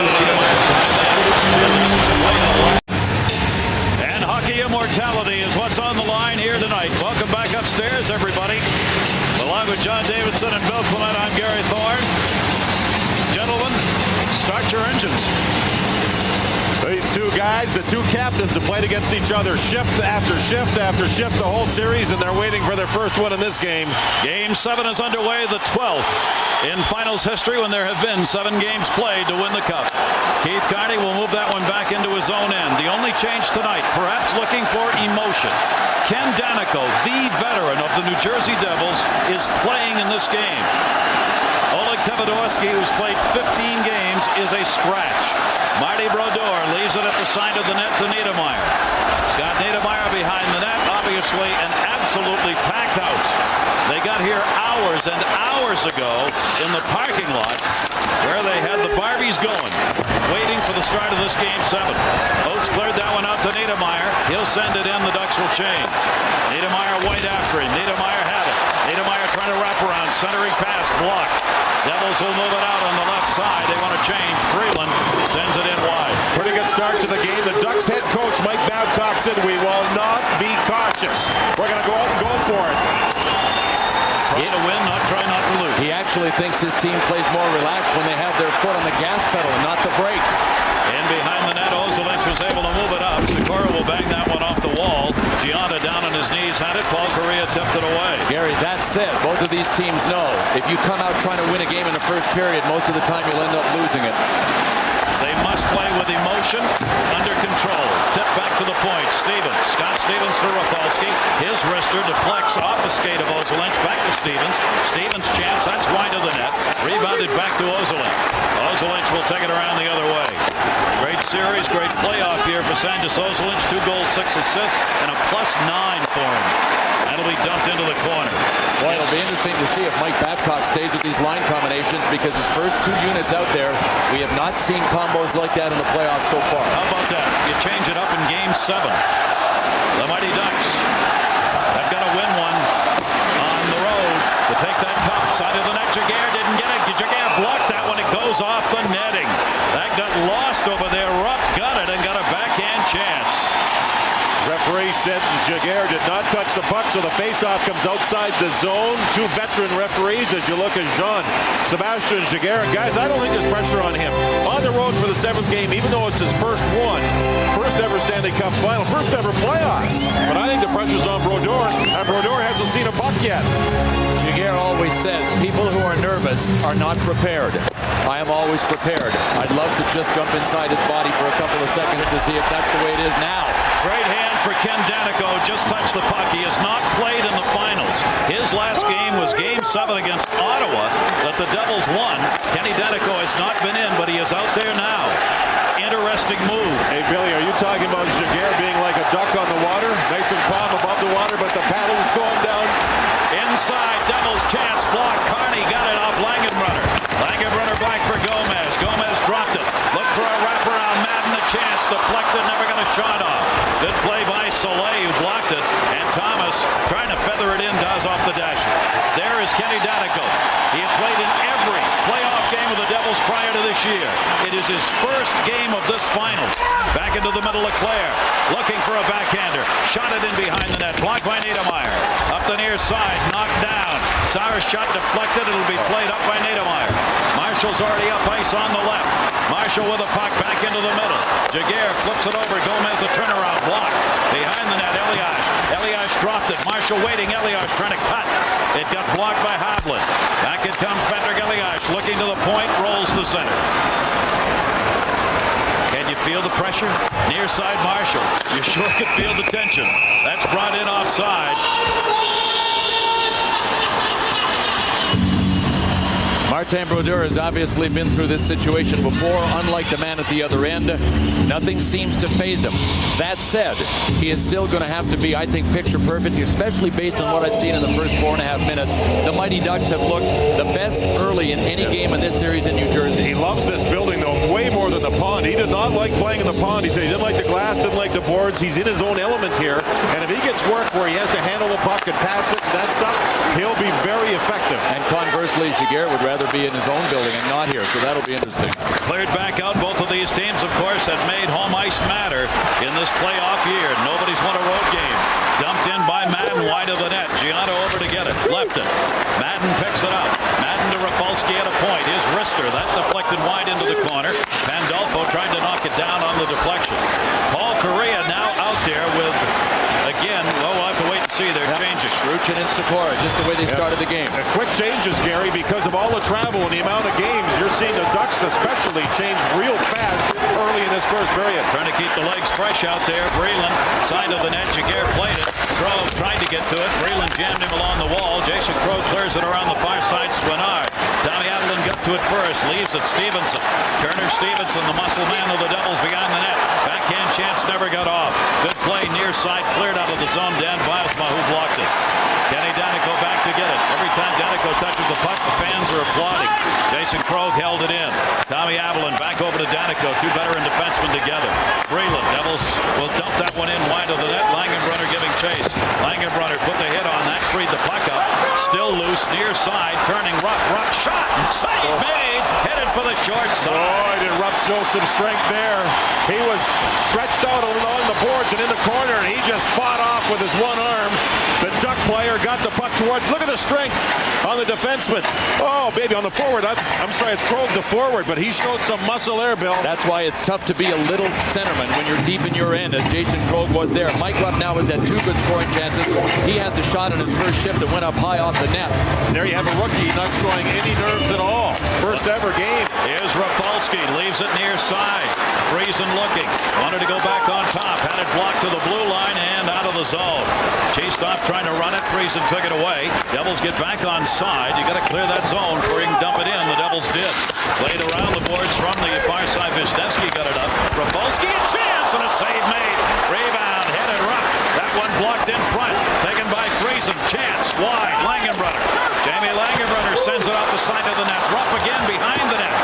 And hockey immortality is what's on the line here tonight. Welcome back upstairs, everybody. Along with John Davidson and Bill Clement, I'm Gary Thorne. Gentlemen, start your engines. These two guys, the two captains, have played against each other shift after shift after shift the whole series, and they're waiting for their first one in this game. Game 7 is underway, the 12th in finals history when there have been 7 games played to win the cup. Keith Carney will move that one back into his own end. The only change tonight, perhaps looking for emotion. Ken Daneyko, the veteran of the New-Jersey Devils, is playing in this game. Oleg Tverdoski, who's played 15 games, is a scratch. Marty Brodeur leaves it at the side of the net to Niddermaier. Scott Niddermaier behind the net, obviously an absolutely packed house. They got here hours and hours ago in the parking lot where they had the Barbies going, waiting for the start of this game 7. Oates cleared that one out to Niddermaier. He'll send it in. The Ducks will change. Niddermaier wide after him. Niddermaier had it. Niddermaier trying to wrap around. Centering pass blocked. Devils will move it out on the left side. They want to change. Brylin sends it in wide. Pretty good start to the game. The Ducks head coach Mike Babcock said, "We will not be cautious. We're going to go out and go for it." Try to win, try not to lose. He actually thinks his team plays more relaxed when they have their foot on the gas pedal and not the brake. In behind the net, Ozolinsh was able to move it up. Sikora will bang that one off the wall. Gionta down on his knees had it. Paul Kariya tipped it away. Gary, that said, both of these teams know if you come out trying to win a game in the first period, most of the time you'll end up losing it. They must play with emotion, under control. Tip back to the point. Stevens. Scott Stevens to Рафальски. His wrister deflects off the skate of Ozolinsh. Back to Stevens. Stevens' chance. That's wide of the net. Rebounded back to Ozolinsh. Ozolinsh will take it around the other way. Great series, great playoff year for Sandis Ozolinsh. 2 goals, 6 assists, and a +9 for him. That'll be dumped into the corner. Well, it'll be interesting to see if Mike Babcock stays with these line combinations because his first 2 units out there, we have not seen combos like that in the playoffs so far. How about that? You change it up in Game 7. The Mighty Ducks have got to win one on the road to take that cup. Side of the net, Jaguar didn't get it. Jaguar blocked that one. It goes off the netting. That got lost over there. Rupp got it and got a backhand chance. Referee said Jaguar did not touch the puck, so the faceoff comes outside the zone. 2 veteran referees as you look at Jean-Sébastien Jaguar. And guys, I don't think there's pressure on him. On the road for the 7th game, even though it's his first one, first ever Stanley Cup final, first ever playoffs. But I think the pressure's on Brodeur, and Brodeur hasn't seen a puck yet. Jaguar always says people who are nervous are not prepared. I am always prepared. I'd love to just jump inside his body for a couple of seconds to see if that's the way it is now. Great hand for Ken Daneyko. Just touched the puck. He has not played in the finals. His last game was Game 7 against Ottawa that the Devils won. Kenny Daneyko has not been in, but he is out there now. Interesting move. Hey, Billy, are you talking about Jaguar being like a duck on the water? Nice and calm above the water, but the paddle is going down. Inside, Devils chance block. Carney got it off Langenbrunner. Langenbrunner back for Gomez. Gomez dropped it. Look for a wraparound. Madden a chance. Deflected. Never got a shot off. Good play by Soleil, who blocked it. And Thomas, trying to feather it in, does off the dash. There is Kenny Daneyko. He had played in every playoff game of the Devils prior to this year. It is his first game of this finals. Back into the middle of Clare. Looking for a backhander. Shot it in behind the net. Blocked by Niddermaier. Up the near side. Knocked down. Sauer's shot deflected. It'll be played up by Niddermaier. Marshall's already up ice on the left. Marshall with a puck back into the middle. Jaguar flips it over. Gomez a turnaround block. Behind the net, Elias. Elias dropped it. Marshall waiting. Elias trying to cut. It got blocked by Hovland. Back it comes Patrick Elias. Looking to the point. Rolls to center. Can you feel the pressure? Near side Marshall. You sure could feel the tension. That's brought in offside. Martin Brodeur has obviously been through this situation before. Unlike the man at the other end, nothing seems to faze him. That said, he is still going to have to be, I think, picture perfect, especially based on what I've seen in the first 4.5 minutes. The Mighty Ducks have looked the best early in any game in this series in New Jersey. He loves this building, though, way more than the pond. He did not like playing in the pond. He said he didn't like the glass, didn't like the boards. He's in his own element here. And if he gets gets work where he has to handle the puck and pass it and that stuff, he'll be very effective. And conversely, Giguère would rather be in his own building and not here, so that'll be interesting. Cleared back out. Both of these teams, of course, have made home ice matter in this playoff year. Nobody's won a road game. Dumped in by Madden, wide of the net. Gionta over to get it. Left it. Madden picks it up. Madden to Рафальски at a point. His wrister. That deflected wide into the corner. Pandolfo tried to knock it down on the deflection. Paul Kariya now out there with, again, well, we'll have to wait and see. They're changing. Ruchin and Sikora, just the way they started the game. Quick changes, Gary, because of all the travel and the amount of games. You're seeing the Ducks especially change real fast early in this first period. Trying to keep the legs fresh out there. Brylin, side of the net. Giguère played it. Crow tried to get to it. Brylin jammed him along the wall. Jason Crow clears it around the far side. Swinard. Tommy Альбелин got to it first. Leaves it. Stevenson. Terner Stevensson, the muscle man of the Devils, behind the net. Backhand chance never got off. Good play near side. Cleared out of the zone. Dan Vlasma, who blocked it. Ken Daneyko back to get it. Every time Daneyko touches the puck, the fans are applauding. Jason Krog held it in. Tommy Альбелин back over to Daneyko. Two veteran defensemen together. Brylin, Devils will dump that one in wide of the net. Langenbrunner giving chase. Langenbrunner put the hit on that, freed the puck up. Still loose, near side, turning Rupp. Rupp shot. Save made. Headed for the short side. Boy, did Rupp show some strength there. He was stretched out along the boards and in the corner, and he just fought off with his one arm. The Duck player got the puck towards. Look at the strength on the defenseman. Oh, baby, on the forward. I'm sorry, it's Krog the forward, but he showed some muscle there, Bill. That's why it's tough to be a little centerman when you're deep in your end, as Jason Krog was there. Mike Rupp now has had two good scoring chances. He had the shot on his first shift and went up high off the net. There you have a rookie not showing any nerves at all. First ever game. Here's Рафальски, leaves it near side. Frizin looking, wanted to go back on top, had it blocked to the blue line and out of the zone. Chased off trying to run it, Frizin took it away. Devils get back on side. You got to clear that zone before you can dump it in. The Devils did. Played around the boards from the far side. Wisniewski got it up. Рафальски, a chance and a save made. Rebound, headed Rupp. That one blocked in front. Taken by Frizin. Chance wide. Langenbrunner. Jamie Langenbrunner sends it off the side of the net. Rupp again behind the net.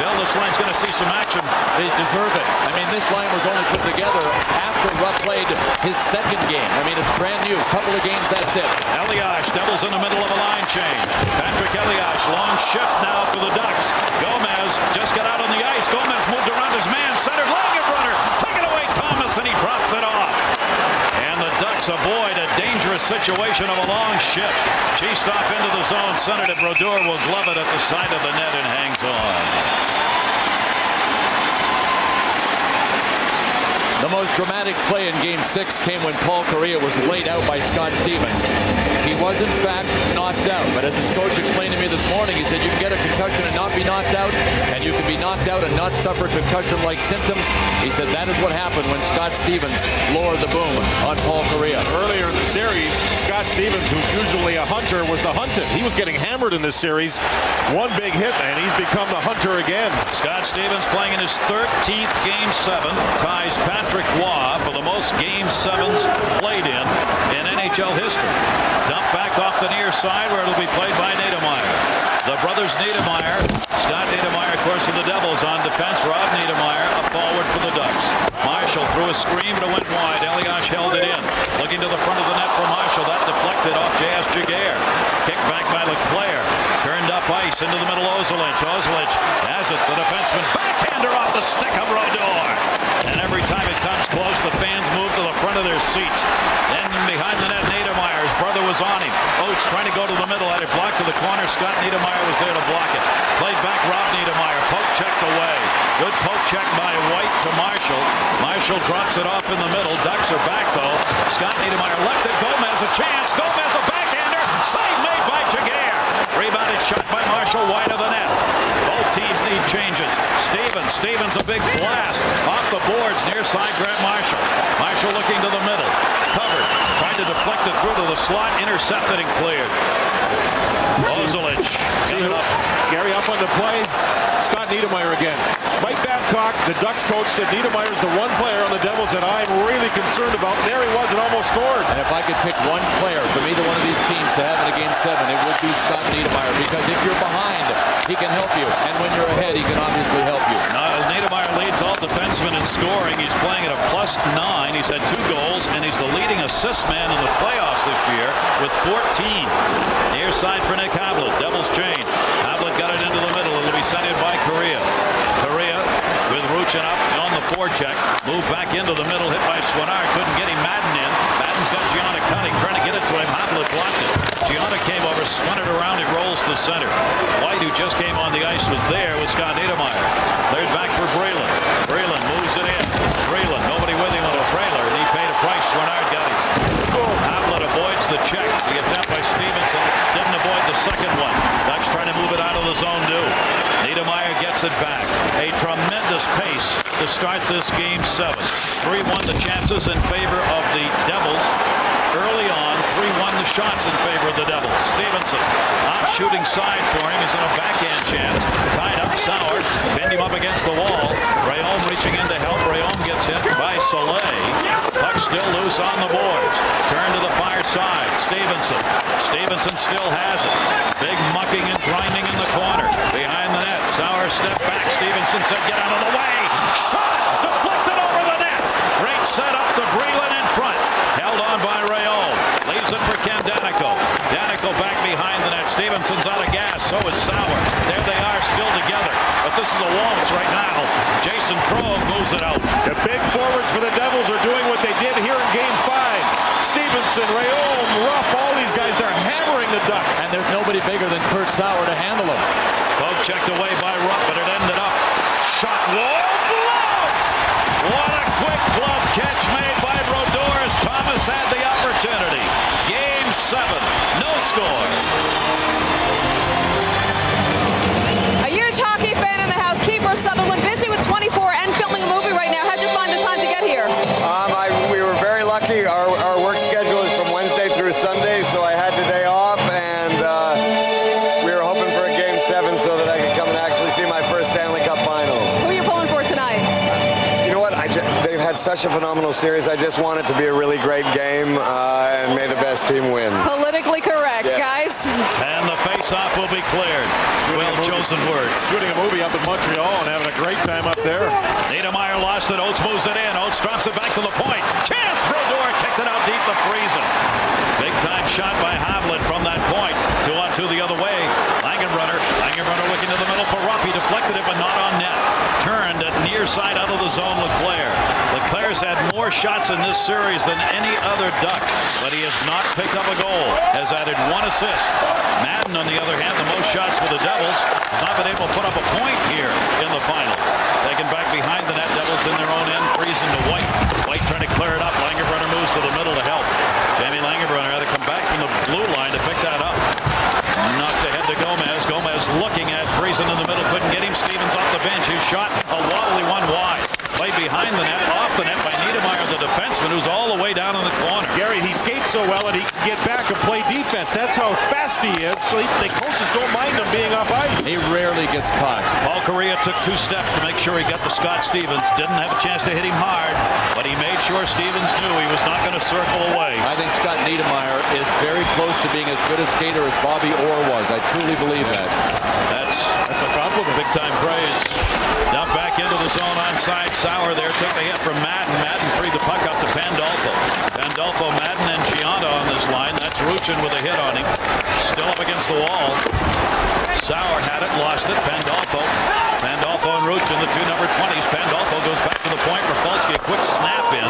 Bill, this line's going to see some action. They deserve it. I mean, this line was only put together after Rupp played his second game. I mean, it's brand new. Couple of games, that's it. Elias, Devils in the middle of a line change. Patrick Elias, long shift now for the Ducks. Gomez just got out on the ice. Gomez moved around his man. Centered Langenbrunner. Taken away Thomas, and he drops it off. And the Ducks avoid a dangerous situation of a long shift. Chased off into the zone. Centered it. Brodeur will glove it at the side of the net and hangs on. The most dramatic play in Game 6 came when Paul Kariya was laid out by Scott Stevens. He was, in fact, knocked out. But as his coach explained to me this morning, he said you can get a concussion and not be knocked out, and you can be knocked out and not suffer concussion-like symptoms. He said that is what happened when Scott Stevens lowered the boom on Paul Kariya. Earlier in the series, Scott Stevens, who's usually a hunter, was the hunted. He was getting hammered in this series. One big hit, and he's become the hunter again. Scott Stevens playing in his 13th Game 7, ties Patrick Waugh for the most Game 7s played in NHL history. Dump back off the near side where it'll be played by Niedermaier. The brothers Niedermaier, Scott Niedermaier, of course, for the Devils on defense. Rob Niedermaier up forward for the Ducks. Marshall threw a scream, but it went wide. Elias held it in. Looking to the front of the net for Marshall. That deflected off J.S. Giguère. Kicked back by Leclerc. Turned up ice into the middle. Ozelich has it. The defenseman backhander off the stick of Brodeur. And every time it comes close, the fans move to the front of their seats. Then behind the net, Niedermayer's brother was on him. Oates trying to go to the middle, had it blocked to the corner. Scott Niddermaier was there to block it. Played back Rob Niedermaier. Poke checked away. Good poke check by White to Marshall. Marshall drops it off in the middle. Ducks are back, though. Scott Niddermaier left it. Gomez a chance. Gomez a backhander. Save made by Giguère. Rebounded shot by Marshall wide of the net. Both teams need changes. Stevens a big blast off the boards near side Grant Marshall. Marshall looking to the middle. Covered. Trying to deflect it through to the slot. Intercepted and cleared. Ozelich. Gary up on the play. Scott Niddermaier again. Mike Babcock, the Ducks coach, said Niedermayer's the one player on the Devils that I'm really concerned about. There he was and almost scored. And if I could pick one player from either one of these teams to have in a Game 7, it would be Scott Niddermaier, because if you're behind, he can help you. And when you're ahead, he can obviously help you. Niedermaier leads all defense defenseman in scoring. He's playing at a +9. He's had 2 goals, and he's the leading assist man in the playoffs this year with 14. Near side for Nick Havlat. Devils change. Havlat got it into the middle. It'll be sent in by Correa. Correa with Ruchin up on the forecheck. Moved back into the middle. Hit by Swinard. Couldn't get him. Madden in. Madden's got Gjona cutting. Trying to get it to him. Havlat blocked it. Gjona came over, spun it around. It rolls to center. White, who just came on the ice, was there with Scott Niddermaier. Cleared back for Brylin. Brylin moves it in. Brylin, nobody with him on a trailer, and he paid a price. Swinard got him. Havlat avoids the check. The attempt by Stevenson didn't avoid the second one. Ducks trying to move it out of the zone too. Niddermaier gets it back. A tremendous pace to start this game 7. 3-1 the chances in favor of the Devils. Early on, 3-1 the shots in favor of the Devils. Stevenson off shooting side for him. He's in a backhand chance. Tied up Sauer. Pinned him up against the wall. Reom reaching in to help. Reom gets hit by Soleil. Puck still loose on the boards. Turn to the far side. Stevenson. Stevenson still has it. Big mucking and grinding in the corner. Behind the net. Sauer stepped back. Stevenson said, get out of the way. Shot! Deflected over the net. Great set up to Brylin in front. Held on by Reom. Leaves it for Ken Daneyko. Daneyko back behind the net. Stevenson's out of gas. So is Sauer. There they are still together. But this is the waltz right now. Jason Krog moves it out. The big forwards for the Devils are doing what they did here in Game 5. Stevenson, Reom, Rupp, all these guys, they're hammering the Ducks. And there's nobody bigger than Kurt Sauer to handle them. Both checked away by Rupp, but it ended up. Shot wall glove! What a quick glove catch made by Brodeur as Thomas had the opportunity. Game 7, no score. A huge hockey fan in the house. Keeper Sutherland busy with 24 and filming a movie right now. How'd you find the time to get here? We were very lucky. Our work schedule is from Wednesday through Sunday, so I had the day off, and we were hoping for a Game 7 so that I could come and actually see my first Stanley Cup final. Who are you pulling for tonight? You know what? They've had such a phenomenal series. I just want it to be a really great game, and may the best team win. Politically correct, guys. And the face-off will be cleared. Well-chosen words. Shooting a movie up in Montreal and having a great time up there. Niddermaier lost it. Oates moves it in. Oates drops it back to the point. Chance! Brodeur kicked it out deep to Friesen. Big-time shot by Havlat from that point. 2-on-2 the other way. Langenbrunner looking to the middle for Rupp. He deflected it, but not on net. Turned at near side out of the zone, Leclerc. Leclerc's had more shots in this series than any other Duck, but he has not picked up a goal. Has added 1 assist. Madden, on the other hand, the most shots for the Devils, has not been able to put up a point here in the finals. Taken back behind the net, Devils in their own end, Friesen to White. White trying to clear it up. Langenbrunner moves to the middle to help. Jamie Langenbrunner had to come back from the blue line to pick that up. Knocked ahead to Gomez. Gomez looking at Friesen in the middle. Couldn't get him. Stevens off the bench. His shot, a wobbly one wide. Played behind the net, off the net by Niddermaier, the defenseman, who's all the way down in the corner. Gary, he skates so well that he can get back and play defense. That's how fast he is. So the coaches don't mind him being up ice. He rarely gets caught. Paul Correa took 2 steps to make sure he got to Scott Stevens. Didn't have a chance to hit him hard, but he made sure Stevens knew he was not going to circle away. I think Scott Niddermaier is very close to being as good a skater as Bobby Orr was. I truly believe that. That's a compliment. Big time praise. Now back into the zone onside. Sauer there took the hit from Madden. Madden freed the puck up to Pandolfo. Pandolfo, Madden, and Gjona on this line. That's Ruchin with a hit on him. Still up against the wall. Sauer had it, lost it. Pandolfo and Ruchin, the 2 number 20s. Pandolfo goes back to the point. Rafalski, a quick snap in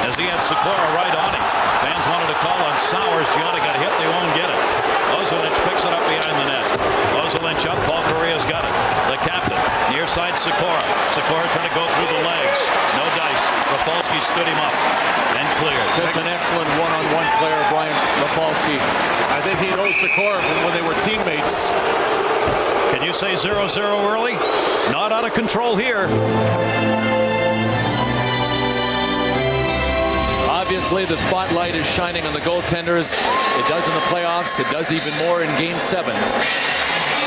as he had Sikora right on him. Fans wanted to call on Sauers. Gjona got hit. They won't get it. Ozolic picks it up behind the net. Ozolic up. Paul Correa's got it. The captain. Near side Sikora. Sikora trying to go through the legs. No dice. Rafalski stood him up and cleared. Just an excellent one-on-one player, Brian Rafalski. I think he knows Sikora from when they were teammates. Can you say 0-0 early? Not out of control here. Obviously, the spotlight is shining on the goaltenders. It does in the playoffs. It does even more in Game 7.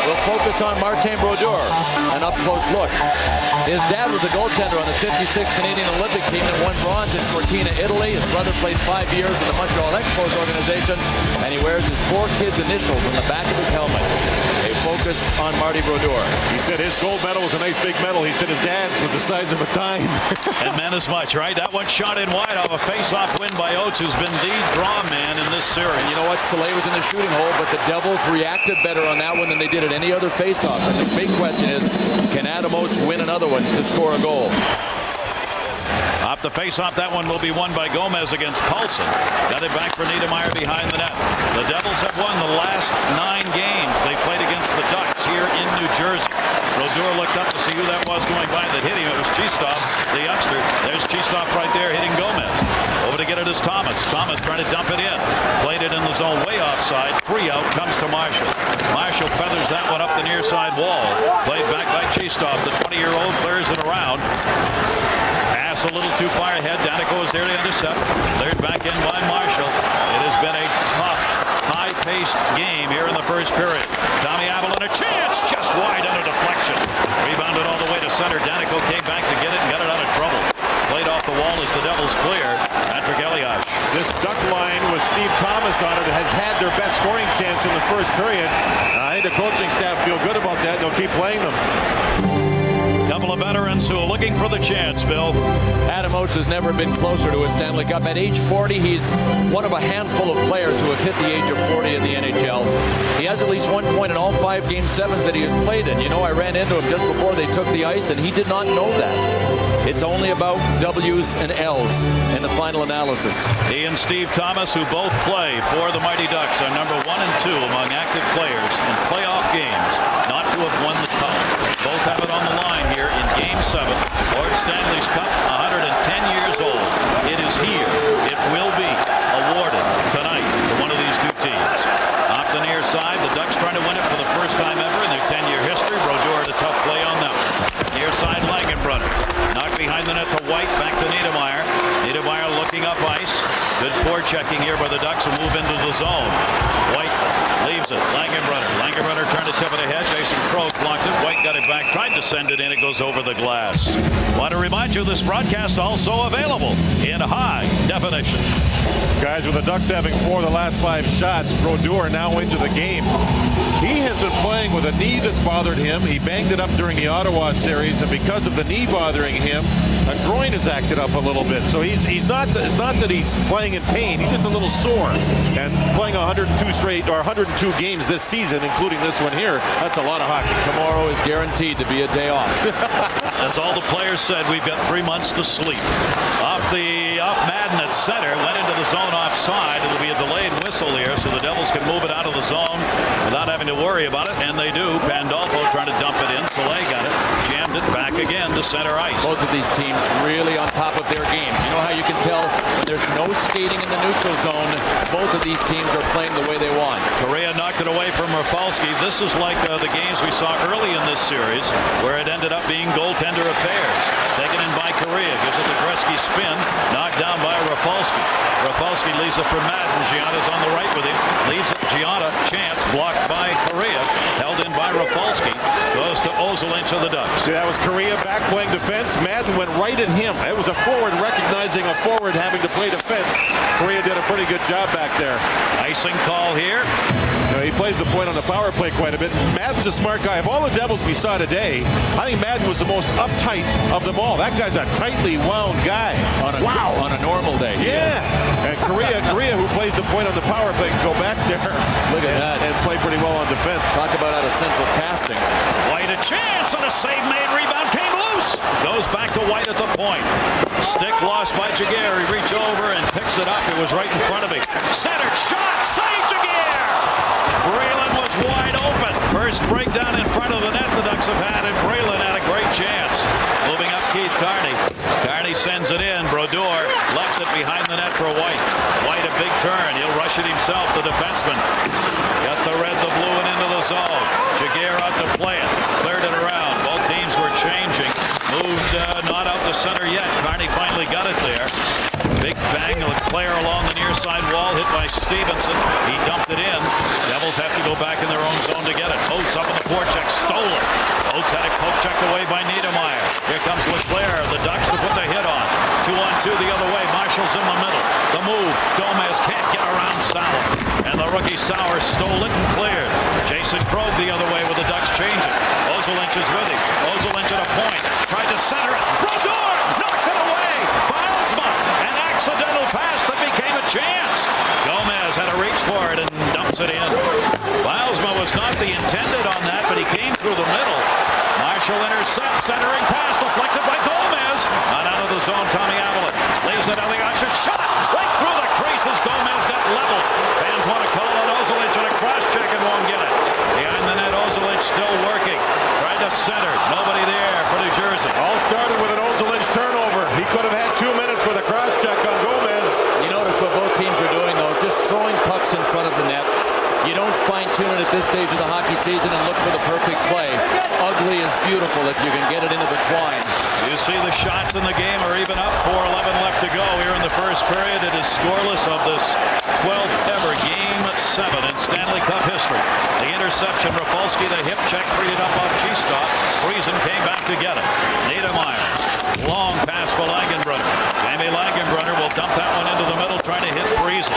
We'll focus on Martin Brodeur. An up-close look. His dad was a goaltender on the 56 Canadian Olympic team and won bronze in Cortina, Italy. His brother played 5 years in the Montreal Expos organization, and he wears his 4 kids' initials on the back of his helmet. A focus on Marty Brodeur. He said his gold medal was a nice big medal. He said his dad's was the size of a dime. And meant as much, right? That one shot in wide off a face-off win by Oates, who's been the draw man in this series. And you know what? Soleil was in the shooting hole, but the Devils reacted better on that one than they did at any other face-off. And the big question is, can Adam Oates win another one to score a goal? Off the face-off, that one will be won by Gomez against Paulson. Got it back for Niedermaier behind the net. The Devils have won the last 9 games they played against the Ducks here in New Jersey. Brodeur looked up to see who that was going by that hit him. It was Chistov, the youngster. There's Chistov right there hitting Gomez. Over to get it is Thomas. Thomas trying to dump it in. Played it in the zone way offside. 3 out comes to Marshall. Marshall feathers that one up the near side wall. Played back by Chistov. The 20-year-old clears it around. Pass a little too far ahead. Daneyko is there to intercept. Cleared back in by Marshall. It has been a tough, high-paced game here in the first period. Tommi Älbelin, a chance, just wide on a deflection. Rebounded all the way to center. Daneyko came back to get it and got it out of trouble. Played off the wall as the Devils clear. Patrick Ellias. This Duck line with Steve Thomas on it has had their best scoring chance in the first period. And I think the coaching staff feel good about that. They'll keep playing them. Couple of veterans who are looking for the chance, Bill. Adam Oates has never been closer to a Stanley Cup. At age 40, he's one of a handful of players who have hit the age of 40 in the NHL. He has at least 1 point in all 5 Game 7s that he has played in. You know, I ran into him just before they took the ice, and he did not know that. It's only about W's and L's in the final analysis. He and Steve Thomas, who both play for the Mighty Ducks, are number 1 and 2 among active players in playoff games not to have won the Cup. Both have it on the line here in Game 7. Lord Stanley's Cup, 110 years old. It is here. It will be awarded tonight to one of these 2 teams. Off the near side, the Ducks trying to win it for the first time ever in their 10-year history. Brodeur had a tough play on that one. Near side, Langenbrunner. Knocked behind the net to White, back to Niedermaier. Niedermaier looking up ice. Good forechecking here by the Ducks who move into the zone. White leaves it. Langenbrunner trying to tip it ahead. Jason Crow blocked it. White got it back, tried to send it in. It goes over the glass. Want to remind you this broadcast also available in high definition. Guys, with the Ducks having 4 of the last 5 shots, Brodeur now into the game. He has been playing with a knee that's bothered him. He banged it up during the Ottawa series, and because of the knee bothering him, a groin has acted up a little bit. So it's not that he's playing in pain. He's just a little sore. And playing 102 games this season, including this one here, that's a lot of hockey. Tomorrow is guaranteed to be a day off. As all the players said, we've got 3 months to sleep. Off Madden at center, went into the zone offside. It'll be a delayed whistle here, so the Devils can move it out of the zone without having to worry about it, and they do. Pandolfo trying to dump it in. Soleil got it, jammed it back again to center ice. Both of these teams really on top of their games. You know how you can tell when there's no skating in the neutral zone, both of these teams are playing the way they want. Correa knocked it away from Rafalski. This is like the games we saw early in this series, where it ended up being goaltender affairs. Taken in by Correa, gives it the Gretzky spin, knocked down by Rafalski. Rafalski leaves it for Madden. Gionta's on the right with him. Leaves it. Gionta, chance, blocked by Correa. Held in by Rafalski. Goes to Ozolin to the Ducks. See, that was Correa back playing defense. Madden went right at him. It was a forward recognizing a forward having to play defense. Correa did a pretty good job back there. Icing call here. He plays the point on the power play quite a bit. Madden's a smart guy. Of all the Devils we saw today, I think Madden was the most uptight of them all. That guy's a tightly wound guy. On a normal day. Yeah. Yes. And Correa, who plays the point on the power play, can go back there. Look at that. And play pretty well on defense. Talk about out of central casting. White a chance and a save made. Rebound came loose. Goes back to White at the point. Stick lost by Jaguar. He reached over and picks it up. It was right in front of him. Centered shot. Save Jaguar. Brylin was wide open. First breakdown in front of the net the Ducks have had, and Brylin had a great chance. Moving up Keith Carney. Carney sends it in. Brodeur left it behind the net for White. White a big turn. He'll rush it himself, the defenseman. Got the red, the blue, and into the zone. Jaguar out to play it. Cleared it around. Both teams were changing. Moved not out the center yet. Carney finally got it there. Big bang of the player along the near side wall, hit by Stevenson. He dumped it in. Devils have to go back in their own zone to get it. Oates up in the forecheck stolen. Oates had it poke checked away by Niddermaier. Here comes Leclerc. The Ducks to put the hit on. 2-on-2 the other way. Marshall's in the middle. The move. Gomez can't get around Sauer. And the rookie Sauer stole it and cleared. Jason Krog the other way with the Ducks changing. Ozolinsh is with him. Ozolinsh at a point. Tried to center it. Brodeur knocked it away. Bilesma. An accidental pass that became a chance. Gomez had to reach for it and dumps it in. Bilesma was not the intended on that, but he came through the middle. Marshall intercepts, centering pass deflected by Gomez. Not out of the zone, Tommi Альбелин. Leaves it, Elias shot right through the creases. Gomez got leveled. Fans want to call it Ozolinsh on a cross check and won't get it. Behind the net, Ozolinsh still working. Tried to center. Nobody there for New Jersey. All started with an Ozolinsh turnover. He could have had 2 minutes for the cross check on Gomez. You notice what both teams are doing, though, just throwing pucks in front of the net. You don't fine-tune it at this stage of the hockey season and look for the perfect play. Ugly is beautiful if you can get it into the twine. You see the shots in the game are even up. 4:11 left to go here in the first period. It is scoreless of this 12th ever Game 7 in Stanley Cup history. The interception, Rafalski, the hip check, freed it up off Cheestot. Friesen came back to get it. Niddermaier, long pass for Langenbrunner. Jamie Langenbrunner will dump that one into the middle, trying to hit Friesen.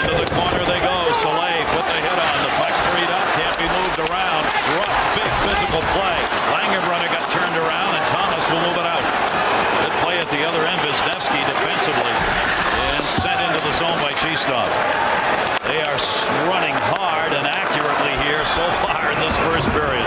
Into the corner they go. Soleil put the hit on. The puck freed up. Can't be moved around. Rough, big physical play. Langenbrunner got turned around, and Thomas will move it out. Good play at the other end. Wisniewski defensively. And sent into the zone by Cheestot. They are running hard and accurately here so far in this first period.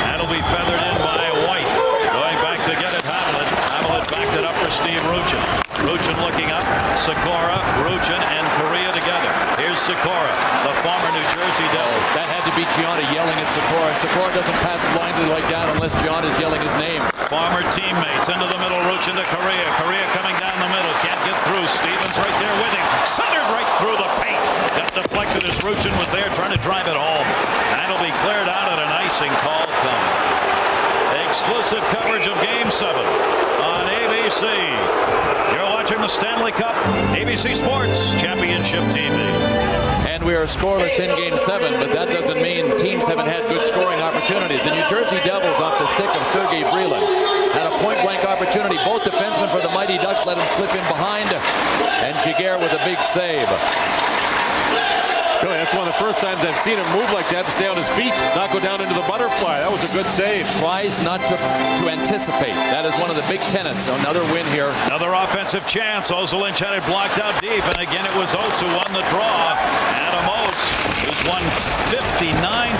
That'll be feathered in by White. Going back to get it, Älbelin. Älbelin backed it up for Steve Ruchin. Ruchin looking up. Sikora, Ruchin, and Correa together. Here's Sikora, the former New Jersey Devil. That had to be Gionta yelling at Sikora. Sikora doesn't pass blindly like that unless Gionta's yelling his name. Former teammates into the middle. Ruchin to Correa. Correa coming down the middle. Can't get through. Stevens right there with him. Centered right through the paint. Got deflected as Ruchin was there trying to drive it home. That'll be cleared out at an icing call coming. Exclusive coverage of Game 7 on ABC. You're watching the Stanley Cup, ABC Sports Championship TV. And we are scoreless in Game 7, but that doesn't mean teams haven't had good scoring opportunities. The New Jersey Devils, off the stick of Sergei Brylin, had a point-blank opportunity. Both defensemen for the Mighty Ducks let him slip in behind, and Giguère with a big save. Really, that's one of the first times I've seen him move like that to stay on his feet, not go down into the butterfly. That was a good save. Tries not to anticipate. That is one of the big tenets. Another win here. Another offensive chance. Ozolinsh had it blocked out deep, and again it was Oates who won the draw. Adam Oates, who's won 59%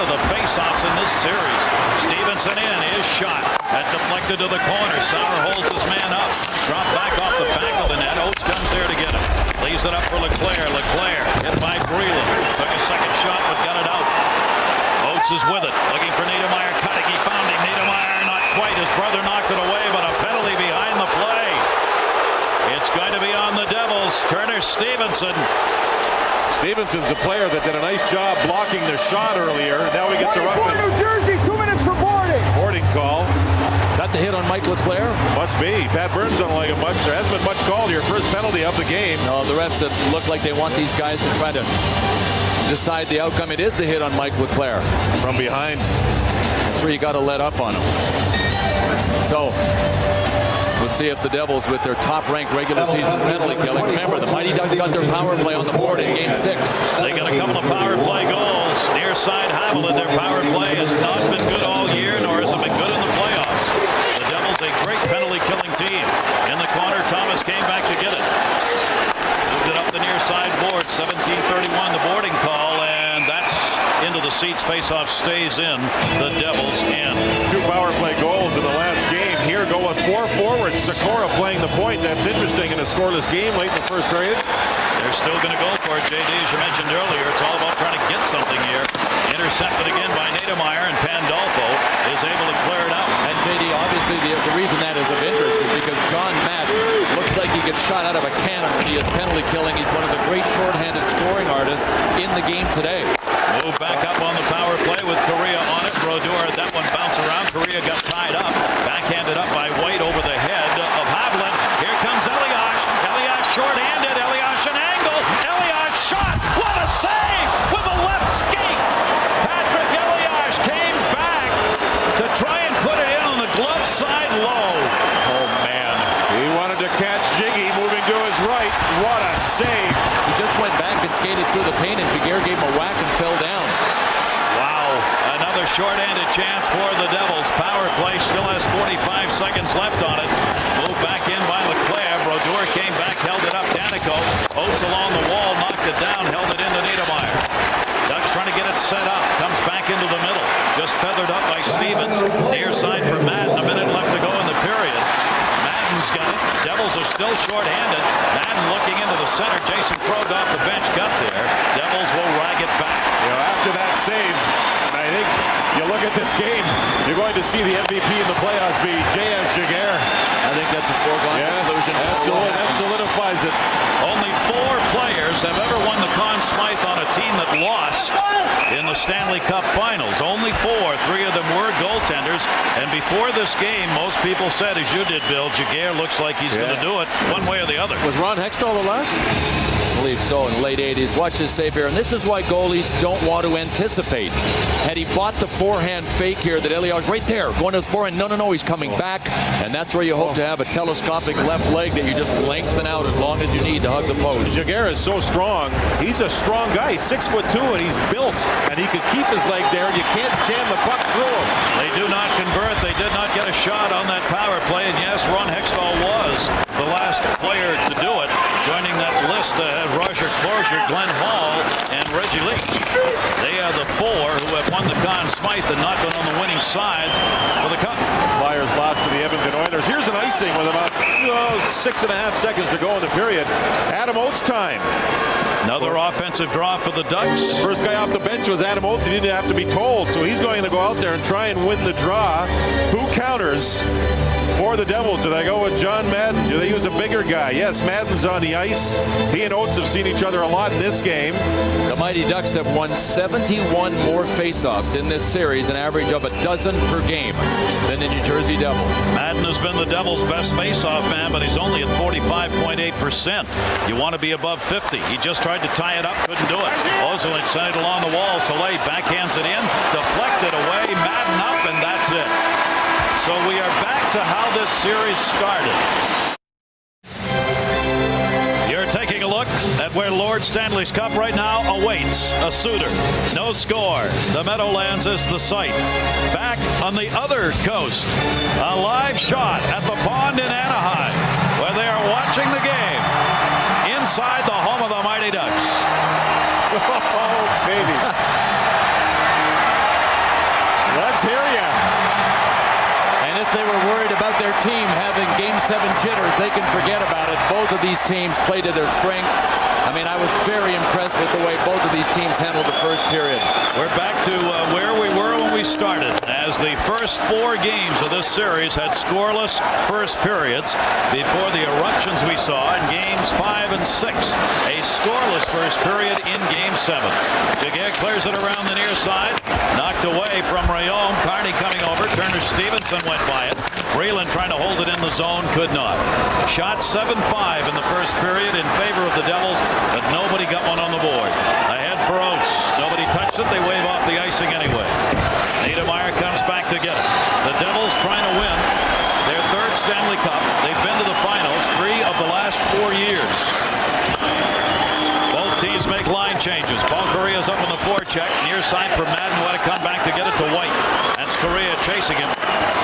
of the faceoffs in this series. Stevenson in, his shot. That deflected to the corner. Sauer holds his man up. Dropped back off the back of the net. Oates comes there to get it. Leaves it up for Leclerc. Leclerc hit by Brylin. Took a second shot, but got it out. Oates is with it. Looking for Niddermaier. Cutting. He found him. Niddermaier not quite. His brother knocked it away, but a penalty behind the play. It's going to be on the Devils. Terners Stevensson. Stevenson's a player that did a nice job blocking the shot earlier. Now he gets a roughing. New Jersey, 2 minutes for boarding. Boarding call. Is that the hit on Mike Leclerc? Must be. Pat Burns don't like it much. There hasn't been much called here. First penalty of the game. No, the refs that look like they want these guys to try to decide the outcome. It is the hit on Mike Leclerc. From behind. That's where you got to let up on him. So we'll see if the Devils, with their top-ranked regular season penalty killing. Remember, the Mighty Ducks got their power play on the board in Game 6. They got a couple of power play goals. Near side Älbelin, their power play has not been good all year, nor has it been good in the playoffs. The Devils, a great penalty-killing team. In the corner, Thomas came back to get it. Moved it up the near side board. 17:31, the boarding call, and that's into the seats. Face-off stays in. The Devils in. 2 power play goals in the last game. Here going 4 forwards. Sikora playing the point. That's interesting in a scoreless game late in the first period. They're still going to go for it, JD, as you mentioned earlier. It's all about trying to get something here. Intercepted again by Niddermaier, and Pandolfo is able to clear it out. And JD, obviously the reason that is of interest is because John Madden looks like he gets shot out of a cannon when he is penalty killing. He's one of the great shorthanded scoring artists in the game today. Move back up on the power play with Correa on it. Brodeur had that one bounce around. Correa got tied up. Backhanded up by White over the head of Älbelin. Here comes Elias. Elias short-handed. Elias an angle. Elias shot. What a save with the left skate. Patrick Elias skated through the paint, and Jaguar gave him a whack and fell down. Wow, another short-handed chance for the Devils. Power play still has 45 seconds left on it. Moved back in by Leclerc. Brodeur came back, held it up. Daneyko, Oates along the wall, knocked it down, held it into Niddermaier. Ducks trying to get it set up. Comes back into the middle. Just feathered up by Stevens. Near side for Madden. A minute left to go in the period. Madden's got it. Devils are still short-handed. Madden looking into the center. Jason Krog off the bench got there. Devils will rag it back. You know, after that save, I think you look at this game, you're going to see the MVP in the playoffs be J.S. Jaguar. I think that's a foregone conclusion. Absolutely. That solidifies it. Only 4 players have ever won the Conn Smythe on a team that lost in the Stanley Cup Finals. Only 4. 3 of them were goaltenders. And before this game, most people said, as you did, Bill, Jaguar looks like he's going to do it one way or the other. Was Ron Hextall the last? I believe so, in the late 80s. Watch this save here. And this is why goalies don't want to anticipate. Had he bought the forehand fake here that Elias right there, going to the forehand. No, he's coming back. And that's where you hope to have a telescopic left leg that you just lengthen out as long as you need to hug the post. Jaguar is so strong. He's a strong guy. He's 6'2", and he's built. And he could keep his leg there. You can't jam the puck through him. They do not convert. They did not get a shot on that power play. And yes, Ron Hextall was the last player to do it. Joining that list have Roger Closier, Glenn Hall, and Reggie Leach. They are the 4 who have won the Conn Smythe and not been on the winning side for the Cup. Flyers lost to the Edmonton Oilers. Here's an icing with about 6.5 seconds to go in the period. Adam Oates time. Another offensive draw for the Ducks. First guy off the bench was Adam Oates. He didn't have to be told, so he's going to go out there and try and win the draw. Who counters for the Devils? Do they go with John Madden? Do they use a bigger guy? Yes, Madden's on the ice. He and Oates have seen each other a lot in this game. The Mighty Ducks have won 71 more faceoffs in this series, an average of a dozen per game, than the Nью-Джерси Devils. Madden has been the Devils' best faceoff man, but he's only at 45.8%. You want to be above 50. He just tried to tie it up, couldn't do it. Ozilin sent it along the wall. Soleil backhands it in, deflected away, Madden up, and that's it. So we are back to how this series started. You're taking a look at where Lord Stanley's Cup right now awaits a suitor. No score. The Meadowlands is the site. Back on the other coast, a live shot at the pond in Anaheim, where they are watching the game inside the home of the Mighty Ducks. Oh, baby. Let's hear ya. And if they were worried about their team having Game 7 jitters, they can forget about it. Both of these teams played to their strength. I mean, I was very impressed with the way both of these teams handled the first period. We're back to where we were when we started, as the first 4 games of this series had scoreless first periods before the eruptions we saw in games 5 and 6. A scoreless first period in game 7. Jaguar clears it around the near side, knocked away from Reom. Carney coming over. Terners Stevенson went by it. Brylin trying to hold it in the zone, could not. Shot 7-5 in the first period in favor of the Devils, but nobody got one on the board. Ahead for Oates. Nobody touched it. They wave off the icing anyway. Niddermaier comes back to get it. The Devils trying to win their 3rd Stanley Cup. They've been to the finals 3 of the last 4 years. Both teams make line changes. Paul Correa's up on the forecheck. Near side for Madden. Want to come back to get it to White. That's Correa chasing him.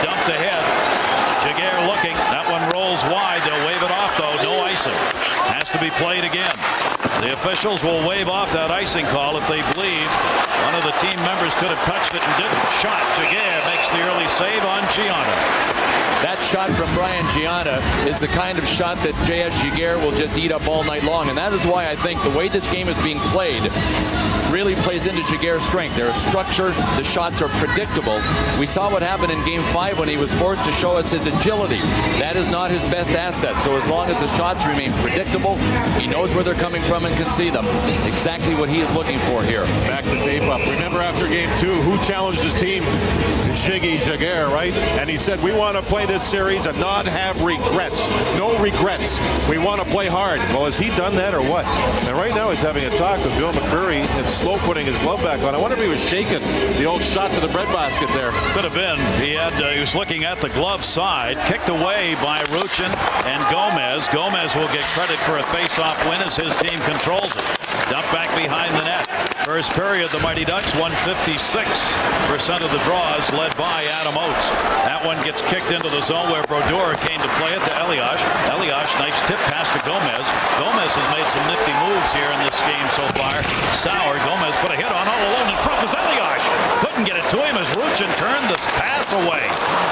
Dumped ahead. Jaguar looking. That one rolls wide. They'll wave it off, though. No icing. Has to be played again. The officials will wave off that icing call if they believe one of the team members could have touched it and didn't. Shot. Jaguar makes the early save on Gjionta. That shot from Bryan Gjionta is the kind of shot that J.S. Jaguar will just eat up all night long. And that is why I think the way this game is being played really plays into Jaguar's strength. There is structure. The shots are predictable. We saw what happened in Game 5 when he was forced to show us his agility. That is not his best asset. So as long as the shots remain predictable, he knows where they're coming from and can see them. Exactly what he is looking for here. Back to tape up. Remember after Game 2, who challenged his team? Ziggy Jaguar, right? And he said, we want to play this series and not have regrets. No regrets. We want to play hard. Well, has he done that or what? And right now he's having a talk with Bill McCreary and slow putting his glove back on. I wonder if he was shaking the old shot to the breadbasket there. Could have been. He was looking at the glove side, kicked away by Ruchin and Gomez. Gomez will get credit for a face-off win as his team controls controls it. Dump back behind the net. First period, the Mighty Ducks won 56% of the draws, led by Adam Oates. That one gets kicked into the zone where Brodeur came to play it to Elias. Elias, nice tip pass to Gomez. Gomez has made some nifty moves here in this game so far. Sauer, Gomez put a hit on, all alone in front was Elias. Couldn't get it to him as Ruchin turned this pass away.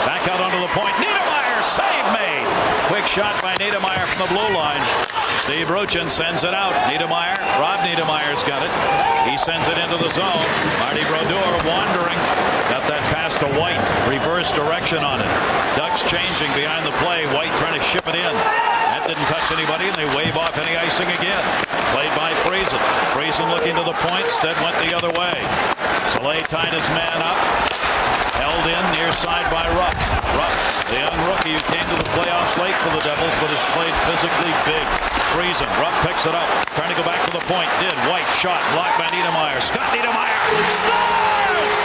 Back out onto the point. Niedermayer, save made. Quick shot by Niedermayer from the blue line. Steve Ruchin sends it out. Niedermayer, Rob Niedermayer's got it. He sends it into the zone. Marty Brodeur wandering. Got that pass to White. Reverse direction on it. Ducks changing behind the play. White trying to ship it in. That didn't touch anybody, and they wave off any icing again. Played by Frizin. Frizin looking to the point. Instead went the other way. Soleil tied his man up. Held in near side by Rupp. Rupp, the young rookie who came to the playoffs late for the Devils, but has played physically big. Frizin. Rupp picks it up. Trying to go back to the point. Did. White shot. Blocked by Niedermayer. Scott Niedermayer scores!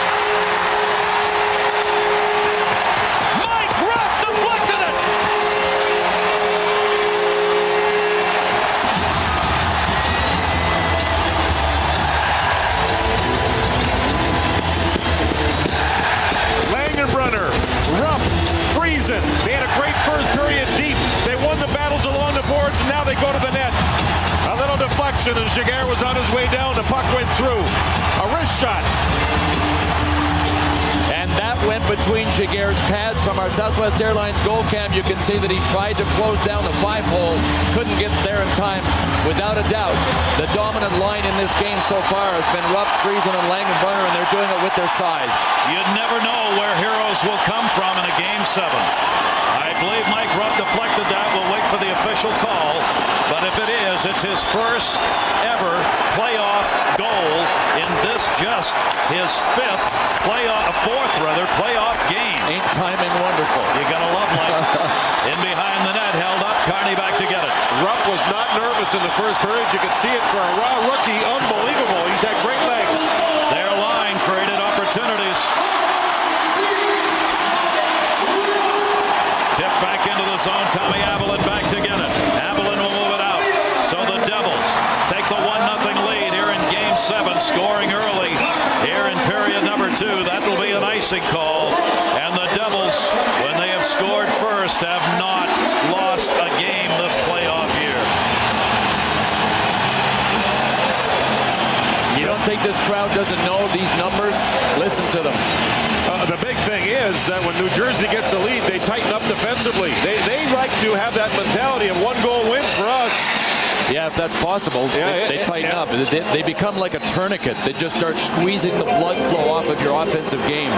Mike Rupp deflected it! Langenbrunnner, Rupp, Frizin. They had a great first period deep. They won the battles along the boards, and now they go to the net. A little deflection, and Giguère was on his way down. The puck went through. A wrist shot. And that went between Giguère's pads. From our Southwest Airlines goal cam, you can see that he tried to close down the 5-hole. Couldn't get there in time. Without a doubt, the dominant line in this game so far has been Rupp, Frizin, and Langenbrunner, and they're doing it with their size. You'd never know where heroes will come from in a Game 7. I believe Mike Rupp deflected that. We'll wait for the official call. But if it is, it's his first ever playoff goal in this, just his fourth playoff game. Ain't timing wonderful? You gotta love Mike. In behind the net, held up. Carney back to get it. Rupp was not nervous in the first period. You could see it for a raw rookie. Unbelievable. He's had great legs. Their line created opportunities. Tip back into the zone. Tommy Älbelin back to get it. Älbelin will move it out. So the Devils take the 1-0 lead here in Game 7, scoring early here in period number 2. That will be an icing call. And the Devils, when they have scored first, have not lost a game this playoff year. You don't think this crowd doesn't know these numbers? Listen to them. The big thing is that when New Jersey gets a lead, they tighten up defensively. They like to have that mentality of 1-goal wins for us. Yeah, if that's possible, they tighten up. They become like a tourniquet. They just start squeezing the blood flow off of your offensive game.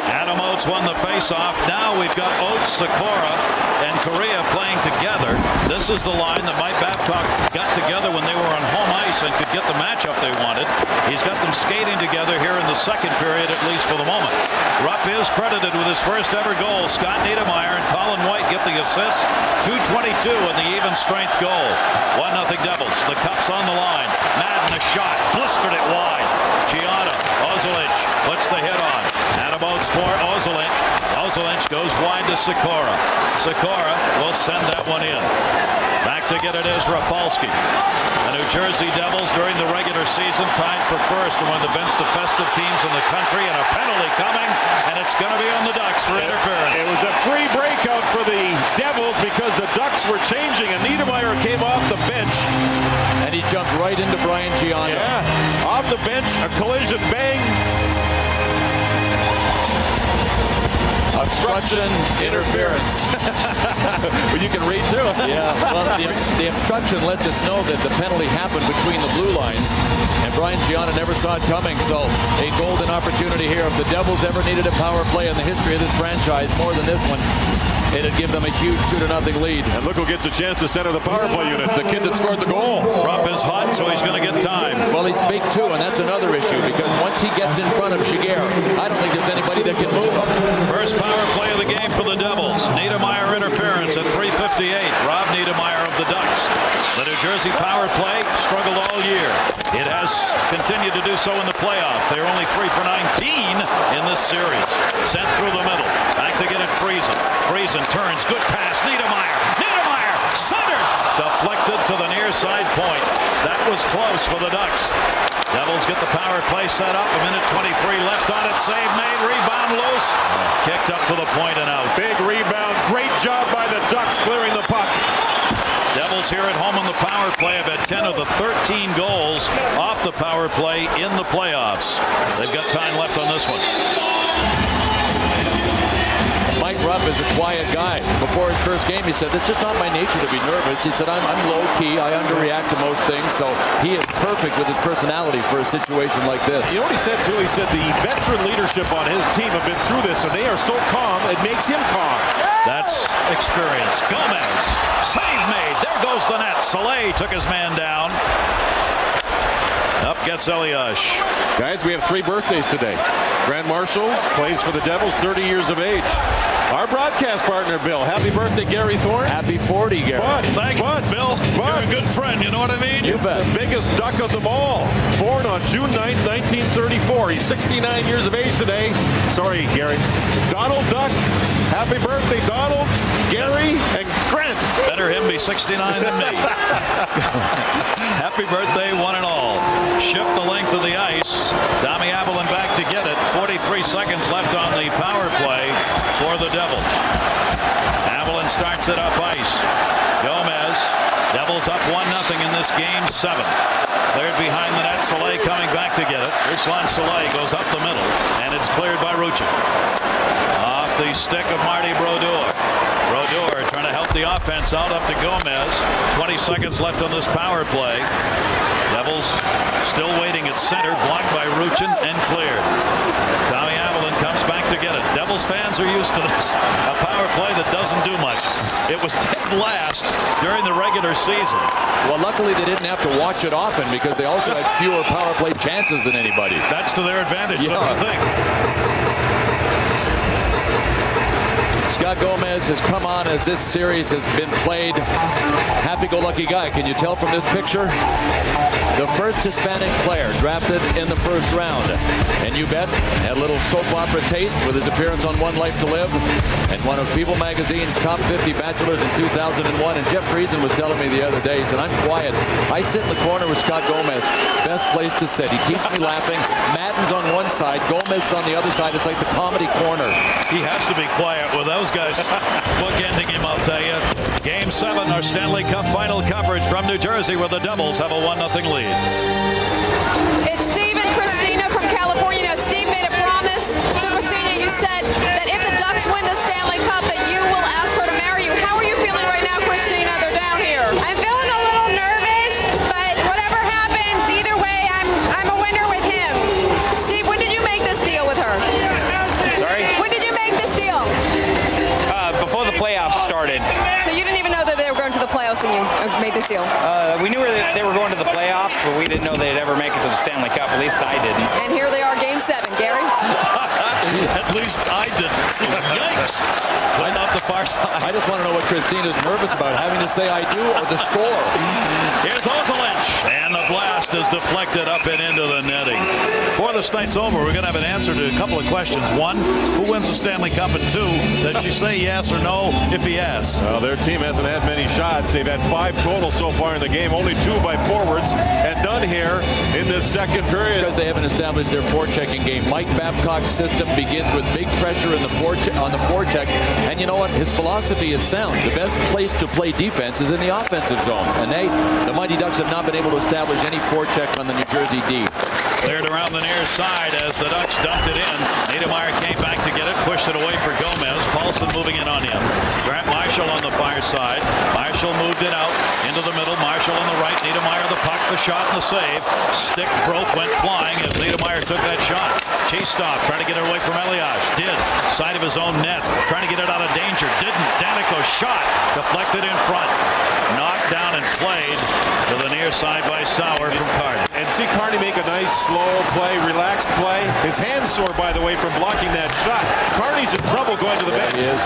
Adam Oates won the face-off. Now we've got Oates, Sikora, and Correa playing together. This is the line that Mike Babcock got together when they were on home ice and could get the matchup they wanted. He's got them skating together here in the second period, at least for the moment. Rupp is credited with his first ever goal. Scott Niedermayer and Colin White get the assist. 2:22 in the even strength goal. 1-0 Devils. The cup's on the line. Madden a shot. Blistered it wide. Gianna. Ozolic puts the hit on. Adam Oates for Ozolic. Ozolic goes wide to Sikora. Sikora will send that one in. Back to get it is Рафальски. The New Jersey Devils during the regular season tied for first and one of the best defensive teams in the country, and a penalty coming, and it's going to be on the Ducks for interference. It was a free breakout for the Devils because the Ducks were changing, and Niedermayer came off the bench. And he jumped right into Bryan Dzionta. Yeah, off the bench, a collision, bang. Obstruction, interference. But you can read through it. Yeah, well, the obstruction lets us know that the penalty happened between the blue lines, and Bryan Dzionta never saw it coming, so a golden opportunity here. If the Devils ever needed a power play in the history of this franchise more than this one, it'd give them a huge 2-0 lead. And look who gets a chance to center the power play unit, the kid that scored the goal. Rupp is hot, so he's going to get time. Well, he's big too, and that's another issue, because once he gets in front of Giguère, I don't think there's anybody that can move him. First power play of the game for the Devils. Niedermayer interference at 3:58. Rob Niedermayer of the Ducks. The New Jersey power play struggled all year. It has continued to do so in the playoffs. They're only 3 for 19 in this series. Sent through the middle. Back to get it Frizin. Frizin turns. Good pass. Niedermayer. Niedermayer. Centered. deflected to the near side point. That was close for the Ducks. Devils get the power play set up. 1:23 left on it. Save made. Rebound loose. Kicked up to the point and out. Big rebound. Great job by the Ducks clearing the puck. Devils here at home on the power play have had 10 of the 13 goals off the power play in the playoffs. They've got time left on this one. Mike Rappp is a quiet guy. Before his first game, he said, it's just not my nature to be nervous. He said, I'm low-key. I underreact to most things. So he is perfect with his personality for a situation like this. You know what he said, too? He said the veteran leadership on his team have been through this, and they are so calm, it makes him calm. That's experience. Gomez. Save made. There goes the net. Soleil took his man down. Up gets Elias. Guys, we have 3 birthdays today. Grant Marshall plays for the Devils, 30 years of age. Our broadcast partner, Bill. Happy birthday, Gary Thorne. Happy 40, Gary. Thank you, Bill. You're a good friend, you know what I mean? You bet. The biggest Duck of them all. Born on June 9th, 1934. He's 69 years of age today. Sorry, Gary. Donald Duck. Happy birthday, Donald, Gary, and Grant. Better him be 69 than me. Happy birthday, one and all. Ship the length of the ice. Tommi Älbelin back to get it. 43 seconds left on the power play for the Devils. Älbelin starts it up ice. Gomez. Devils up 1-0 in this game 7. Cleared behind the net. Soleil coming back to get it. Ruslan Soleil goes up the middle, and it's cleared by Ruchik. Off the stick of Marty Brodeur. Brodeur trying to help the offense out up to Gomez. 20 seconds left on this power play. Devils still waiting at center, blocked by Ruchin and cleared. Tommi Älbelin comes back to get it. Devils fans are used to this. A power play that doesn't do much. It was dead last during the regular season. Well, luckily they didn't have to watch it often because they also had fewer power play chances than anybody. That's to their advantage, Yeah. don't you think? Scott Gomez has come on as this series has been played. Happy-go-lucky guy. Can you tell from this picture? The first Hispanic player drafted in the first round. And you bet, had a little soap opera taste with his appearance on One Life to Live and one of People Magazine's top 50 bachelors in 2001. And Jeff Frizan was telling me the other day, he said, I'm quiet. I sit in the corner with Scott Gomez. Best place to sit. He keeps me laughing. Madden's on one side. Gomez is on the other side. It's like the comedy corner. He has to be quiet with those guys bookending him, I'll tell you. Game 7, our Stanley Cup final coverage from New Jersey, where the Devils have a 1-0 lead. It's Steve and Christina from California. Now, Steve made a promise to Christina. You said that if the Ducks win the Stanley Cup, that you will ask her to marry you. How are you feeling right now, Christina? They're down here. I'm feeling a little nervous, but whatever happens, either way, I'm a winner with him. Steve, when did you make this deal with her? Sorry? When did you make this deal? Before the playoffs started. So you didn't even know that they were going to the playoffs when you made this deal? We knew they were going to the playoffs, but we didn't know they'd ever make it to the Stanley Cup. At least I didn't. And here they are, Game 7. Gary? At least I didn't. Yikes. Right off the far side. I just want to know what Christina's nervous about, having to say I do or the score. Here's Ozelich, and the blast is deflected up and into the netting. Before this night's over, we're going to have an answer to a couple of questions. One, who wins the Stanley Cup? And two, does she say yes or no if he asks? Well, their team hasn't had many shots. They've had 5 total so far in the game, only 2 by forwards, and none here in this second period. Because they haven't established their forechecking game. Mike Babcock's system begins with big pressure in the on the forecheck, and you know what? His philosophy is sound. The best place to play defense is in the offensive zone, and the Mighty Ducks have not been able to establish any forecheck on the New Jersey D. Cleared around the near side as the Ducks dumped it in. Niddermaier came back to get it, pushed it away for Gomez. Paulson moving in on him. Grant Marshall on the far side. Marshall moved it out into the middle. Marshall on the right. Niddermaier the puck, the shot, and the save. Stick broke, went flying as Niddermaier took that shot. Chased off, trying to get it away from Elias. Did. Side of his own net. Trying to get it out of danger. Didn't. Daneyko shot. Deflected in front. Knocked down and played to the near side by Sauer from Carney. And see Carney make a nice, slow play, relaxed play. His hand's sore, by the way, from blocking that shot. Carney's in trouble going to the bench. He is.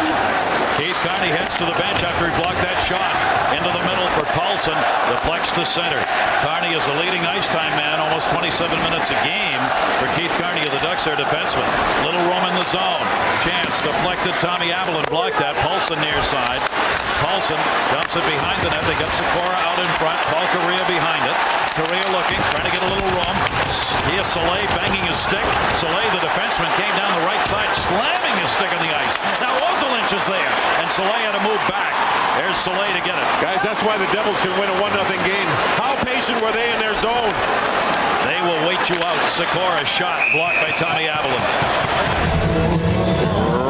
Keith Carney heads to the bench after he blocked that shot. Into the middle for Paulson. Deflects to center. Carney is the leading ice time man, almost 27 minutes a game for Keith Carney of the Ducks, their defenseman. Little room in the zone. Chance deflected. Tommi Älbelin blocked that. Paulson near side. Paulson dumps it behind the net. They got Sikora out in front. Paul Kariya behind it. Kariya looking, trying to get a little room. Here's Soleil banging his stick. Soleil, the defenseman, came down the right side, slamming his stick on the ice. Now Ozolinch is there, and Soleil had to move back. There's Soleil to get it. Guys, that's why the Devils can win a 1-0 game. How patient were they in their zone? They will wait you out. Sikora shot blocked by Tommi Älbelin.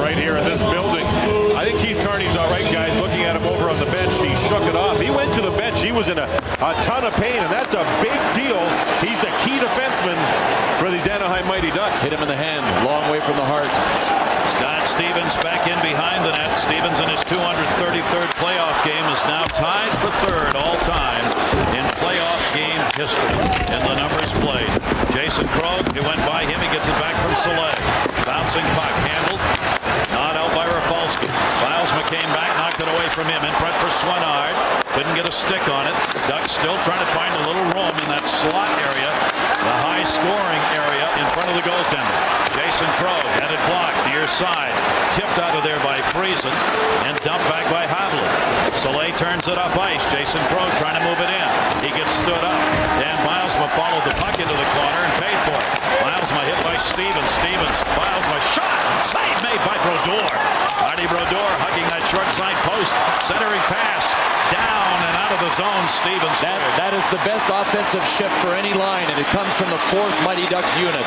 Right here in this building. I think Keith Carney's all right, guys. Looking at him over on the bench, he shook it off. He went to the bench. He was in a ton of pain, and that's a big deal. He's the key defenseman for these Anaheim Mighty Ducks. Hit him in the hand, long way from the heart. Scott Stevens back in behind the net. Stevens in his 233rd playoff game is now tied for third all-time in playoff game history in the numbers played. Jason Krog, he went by him. He gets it back from Soleil. Bouncing puck, handled. Not out by Рафальски. Bilesma came back, knocked it away from him. In front for Swinard. Couldn't get a stick on it. Ducks still trying to find a little room in that slot area. The high-scoring area in front of the goaltender. Jason Krog had it blocked near side. Tipped out of there by Frizin and dumped back by Havlin. Soleil turns it up ice. Jason Krog trying to move it in. He gets stood up. Dan Bilesma followed the puck into the corner and paid for it. Bilesma hit by Stevens. Bilesma shot. Save made by Brodeur. Artie Brodeur hugging that short side post. Centering pass. Down and out of the zone. Stevens. That is the best offensive shift for any line, and it comes from the 4th Mighty Ducks unit.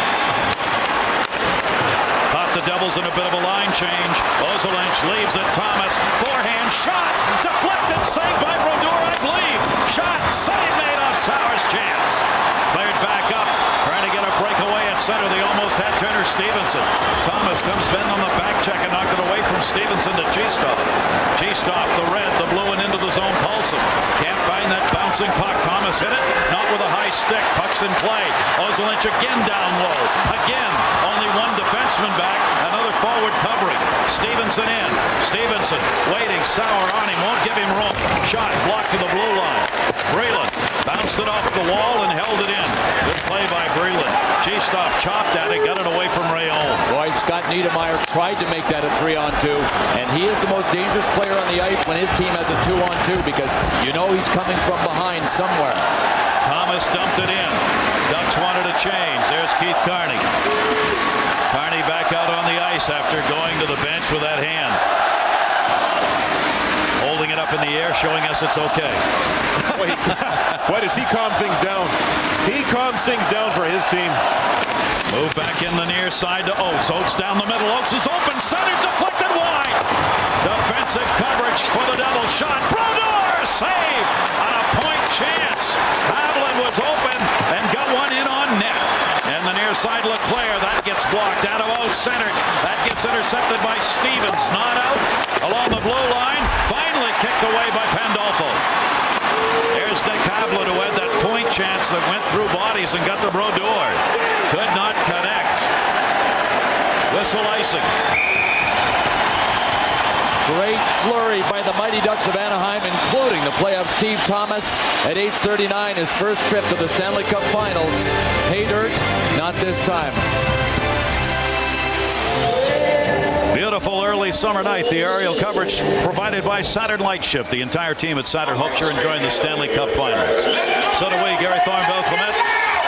Caught the Devils in a bit of a line change. Ozolinch leaves it. Thomas. Forehand shot. Deflected. Saved by Brodeur, I believe. Shot. Save made off Sauer's chance. Cleared back up. Trying to get a breakaway at center. They almost had Terner Stevenson. Thomas comes bend on the back check and knocked it away from Stevenson to Cheestop. Cheestop, the red, the blue, and into the zone. Paulson can't find that bouncing puck. Thomas hit it. Not with a high stick. Puck's in play. Ozolinch again down low. Again, only one defenseman back. Another forward covering. Stevenson in. Stevenson waiting. Sauer on him. Won't give him room. Shot blocked to the blue line. Brylin bounced it off the wall and held it in. Good play by Brylin. Cheestop chopped at it, got it away from Reom. Boy, Scott Niddermaier tried to make that a 3-on-2, and he is the most dangerous player on the ice when his team has a 2-on-2 because you know he's coming from behind somewhere. Thomas dumped it in. Ducks wanted a change. There's Keith Carney. Carney back out on the ice after going to the bench with that hand. Holding it up in the air, showing us it's okay. Why does he calm things down? He calms things down for his team. Move back in the near side to Oates. Oates down the middle. Oates is open. Center deflected wide. Defensive coverage for the Devils. Shot. Brodeur save on a point chance. Havlin was open and got one in on net. And the near side Leclerc. That gets blocked. Out of Oates centered. That gets intercepted by Stevens. Not out. Along the blue line. Finally kicked away by Pandolfo. There's Nick Havlin who had that point chance that went through bodies and got the Brodeur. Could not connect. Whistle icing. Great flurry by the Mighty Ducks of Anaheim, including the play of Steve Thomas at age 39, his first trip to the Stanley Cup Finals. Pay dirt, not this time. Beautiful early summer night. The aerial coverage provided by Saturn Light Ship. The entire team at Saturn hopes you're enjoying the Stanley Cup Finals. So do we, Gary Thornbell Clement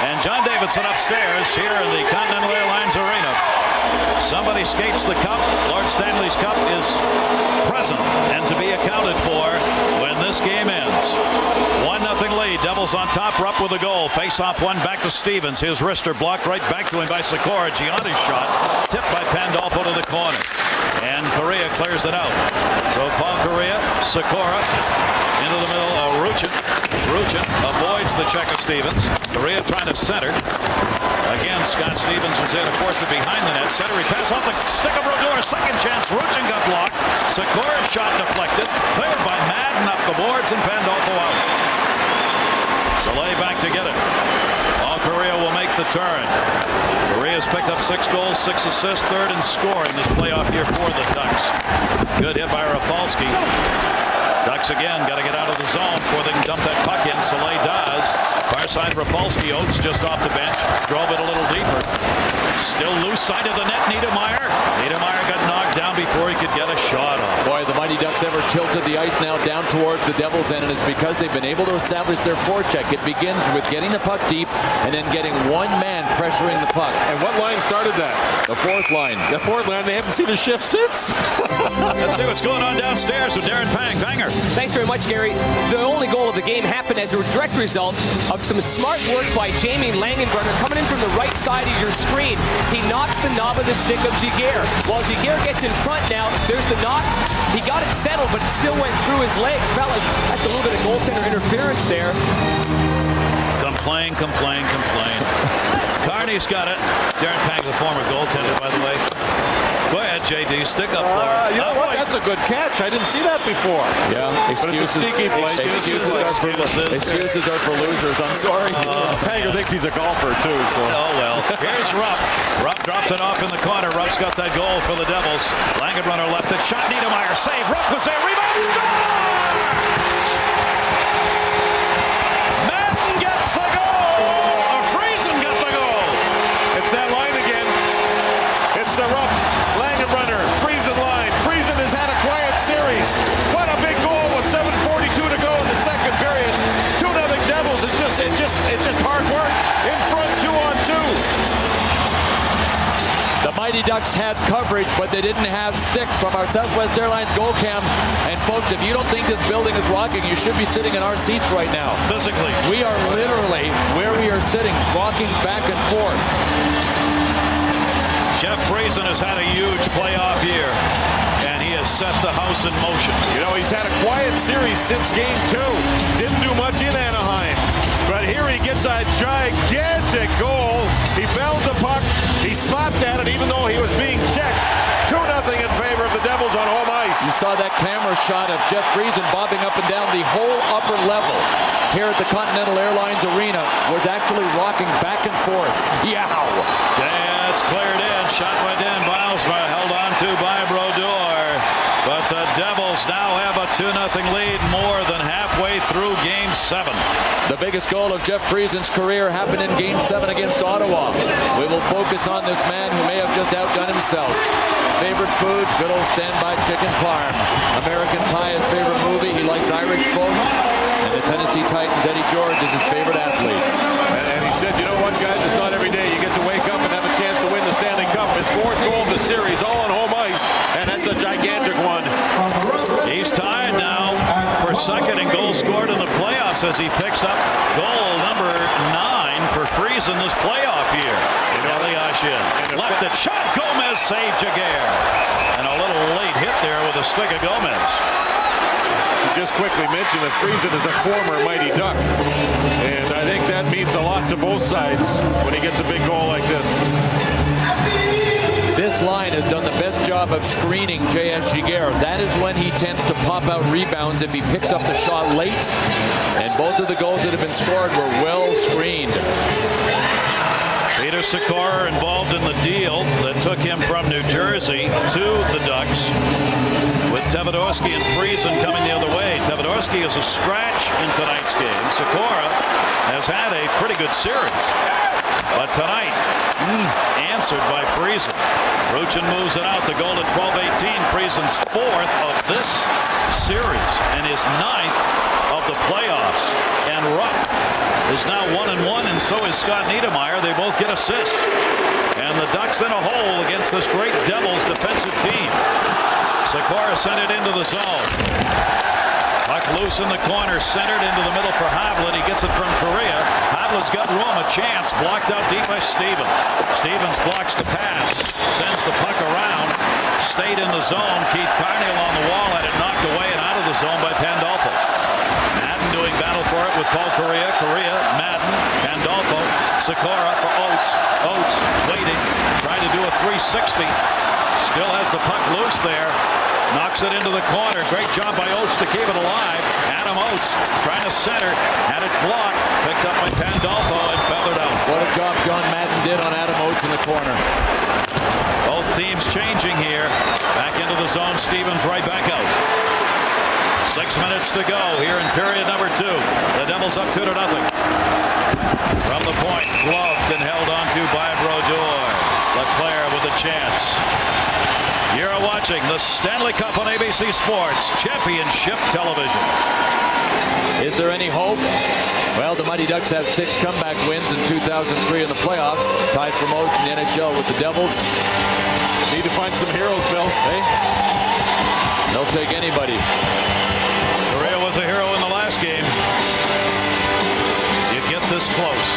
and John Davidson upstairs here in the Continental Airlines Arena. Somebody skates the cup. Lord Stanley's cup is present and to be accounted for when this game ends. 1-0 lead. Devils on top. Rupp with a goal. Face-off one back to Stevens. His wrister blocked right back to him by Sikora. Gionta's shot tipped by Pandolfo to the corner. And Kariya clears it out. So Paul Kariya, Sikora into the middle. Ruchin avoids the check of Stevens. Kariya trying to center. Again, Scott Stevens was there to force it behind the net. Centering pass off the stick of Brodeur. Second chance. Ruchin got blocked. Sikora's shot deflected. Cleared by Madden up the boards and Pandolfo out. Soleil back to get it. Paul Kariya will make the turn. Kariya's picked up 6 goals, 6 assists, third in scoring this playoff year for the Ducks. Good hit by Рафальски. Ducks again got to get out of the zone before they can dump that puck in. Soleil does. Far side Рафальски. Oates just off the bench. Drove it a little deeper. Still loose side of the net. Niddermaier got knocked down down before he could get a shot off. Boy, the Mighty Ducks ever tilted the ice now down towards the Devils' end, and it's because they've been able to establish their forecheck. It begins with getting the puck deep and then getting one man pressuring the puck. And what line started that? The fourth line. The fourth line, they haven't seen a shift since. Let's see what's going on downstairs with Darren Pang. Banger. Thanks very much, Gary. The only goal of the game happened as a direct result of some smart work by Jeymi Langenbrunner coming in from the right side of your screen. He knocks the knob of the stick of Giguère. While Giguère gets in front now, there's the knock. He got it settled, but it still went through his legs. Fellas, that's a little bit of goaltender interference there. Complain. Carney's got it. Darren Pang's a former goaltender, by the way. Go ahead, JD. Stick up for it. You know what? That's a good catch. I didn't see that before. Yeah, But it's a sneaky play. Excuses are for losers. I'm sorry. Panger thinks he's a golfer, too. So. Oh, well. Here's Rupp. Rupp dropped it off in the corner. Rupp's got that goal for the Devils. Langenbrunner left it. Shot Niddermaier. Save. Rupp was there. Rebound. Score! Madden gets the goal. Or Friesen got the goal. It's that line again. It's the Rupp, Langenbrunner, Friesen line. Friesen has had a quiet series. What a big goal with 7:42 to go in the second period. 2-0 Devils. It's just hard work in front, 2-on-2. The Mighty Ducks had coverage, but they didn't have sticks from our Southwest Airlines goal cam. And folks, if you don't think this building is rocking, you should be sitting in our seats right now. Physically. We are literally where we are sitting, rocking back and forth. Jeff Frizan has had a huge playoff year, and he has set the house in motion. You know, he's had a quiet series since Game 2. Didn't do much in Anaheim. But here he gets a gigantic goal. He found the puck. He slapped at it even though he was being checked. 2-0 in favor of the Devils on home ice. You saw that camera shot of Jeff Frizan bobbing up and down the whole upper level here at the Continental Airlines Arena was actually rocking back and forth. Yow! Yeah, it's cleared in. Shot by Dan Bilesma, held on to by Brodeur. But the Devils now have a 2-0 lead more than halfway through Game 7. The biggest goal of Jeff Friesen's career happened in Game 7 against Ottawa. We will focus on this man who may have just outdone himself. Favorite food, good old standby chicken parm. American Pie, his favorite movie. He likes Irish folk. And the Tennessee Titans, Eddie George, is his favorite athlete. And he said, you know what, guys, it's not every day you get to wake up and have a chance to win the Stanley Cup. His fourth goal of the series, all on home ice, and that's a gigantic one. He's tied now for second in goals scored in the playoffs as he picks up goal number 9 for Friesen this playoff year. Eliashin left it, shot, Gomez saved Giguère. And a little late hit there with a stick of Gomez. Should just quickly mention that Friesen is a former Mighty Duck. And I think that means a lot to both sides when he gets a big goal like this. This line has done the best job of screening J.S. Giguère. That is when he tends to pop out rebounds if he picks up the shot late. And both of the goals that have been scored were well screened. Peter Sikora involved in the deal that took him from New Jersey to the Ducks, with Tversky and Friesen coming the other way. Tversky is a scratch in tonight's game. Sikora has had a pretty good series, but tonight answered by Friesen. Ruchin moves it out. The goal at 12:18. Friesen's 4th of this series and his 9th of the playoffs. And Rupp is now 1-1, and so is Scott Niddermaier. They both get assists. And the Ducks in a hole against this great Devils defensive team. Sikora sent it into the zone. Puck loose in the corner, centered into the middle for Havlat. He gets it from Correa. Havlat's got room, a chance. Blocked out deep by Stevens. Stevens blocks the pass, sends the puck around. Stayed in the zone. Keith Carney along the wall, had it knocked away and out of the zone by Pandolfo. Madden doing battle for it with Paul Correa. Correa, Madden, Pandolfo, Sikora for Oates. Oates waiting, trying to do a 360. Still has the puck loose there. Knocks it into the corner. Great job by Oates to keep it alive. Adam Oates trying to center. Had it blocked. Picked up by Pandolfo and feathered out. What a job John Madden did on Adam Oates in the corner. Both teams changing here. Back into the zone. Stevens right back out. 6 minutes to go here in period number 2. The Devils up 2-0. From the point, gloved and held onto by Brodeur. LeClaire with a chance. You're watching watching the Stanley Cup on ABC Sports Championship Television. Is there any hope? Well, the Mighty Ducks have 6 comeback wins in 2003 in the playoffs, tied for most in the NHL with the Devils. Need to find some heroes, Bill. Hey, they'll take anybody. Correa was a hero in the last game. You get this close.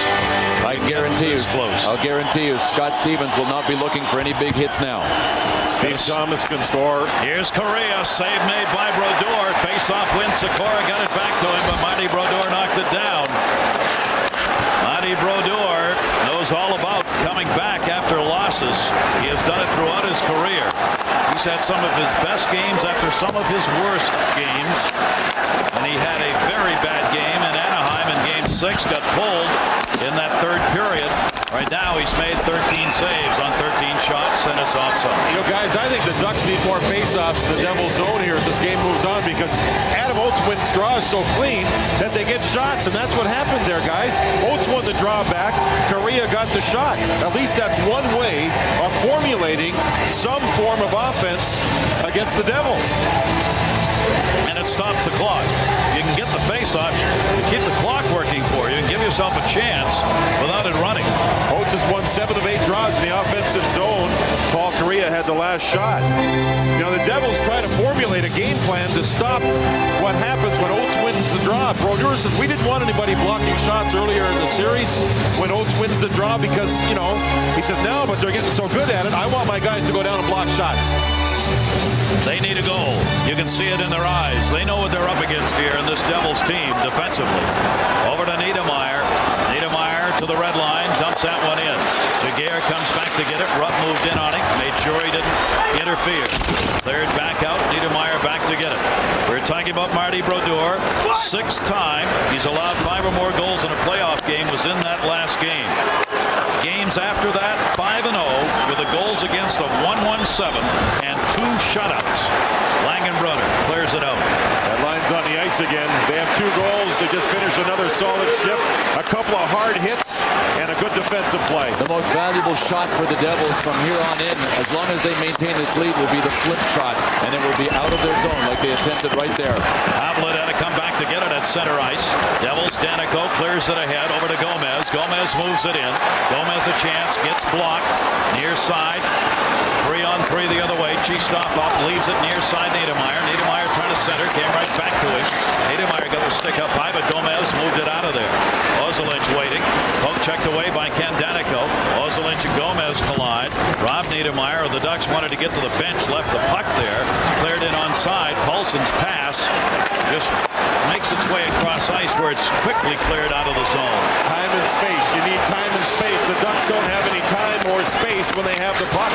I guarantee you, I'll guarantee you, Scott Stevens will not be looking for any big hits now. Steve Thomas can score. Here's Correa, save made by Brodeur. Face-off win. Sikora got it back to him, but Marty Brodeur knocked it down. Marty Brodeur knows all about coming back after losses. He has done it throughout his career. He's had some of his best games after some of his worst games. And he had a very bad game in Anaheim in Game 6. Got pulled in that third period. Right now, he's made 13 saves on 13 shots, and it's offside. You know, guys, I think the Ducks need more face-offs in the Devil's zone here as this game moves on, because Adam Oates wins draws so clean that they get shots, and that's what happened there, guys. Oates won the draw back. Correa got the shot. At least that's one way of formulating some form of offense against the Devils. And it stops the clock. You can get the face-off, keep the clock working for you, and give yourself a chance without it running. Oates has won 7 of 8 draws in the offensive zone. Paul Correa had the last shot. You know, the Devils try to formulate a game plan to stop what happens when Oates wins the draw. Brodeur says we didn't want anybody blocking shots earlier in the series when Oates wins the draw because, you know, he says, no, but they're getting so good at it. I want my guys to go down and block shots. They need a goal. You can see it in their eyes. They know what they're up against here in this Devils team defensively. Over to Niddermaier. Niddermaier to the red line. Dumps that one in. Jaguar comes back to get it. Rupp moved in on him. Made sure he didn't interfere. Cleared back out. Niddermaier back to get it. We're talking about Marty Brodeur. 6th time he's allowed 5 or more goals in a playoff game was in that last game. Games after that, 5-0 with the goals against of 117 and 2 shutouts. Langenbrunner clears it out. That line's on the ice again. They have 2 goals. They just finished another solid shift. A couple of hard hits and a good defensive play. The most valuable shot for the Devils from here on in, as long as they maintain this lead, will be the flip shot, and it will be out of their zone like they attempted right there. Havlat had to come back to get it at center ice. Devils, Daneyko clears it ahead over to Gomez. Gomez moves it in. Gomez a chance, gets blocked. Near side. 3-on-3 the other way. Cheestoff up, leaves it near side Niddermaier. Niddermaier trying to center, came right back to him. Niddermaier got the stick up high, but Gomez moved it out of there. Ozelinch waiting. Poke checked away by Ken Daneyko. Ozelinch and Gomez collide. Rob Niddermaier of the Ducks wanted to get to the bench, left the puck there. Cleared in onside. Paulson's pass just makes its way across ice where it's quickly cleared out of the zone. Time and space. You need time and space. The Ducks don't have any time or space when they have the puck.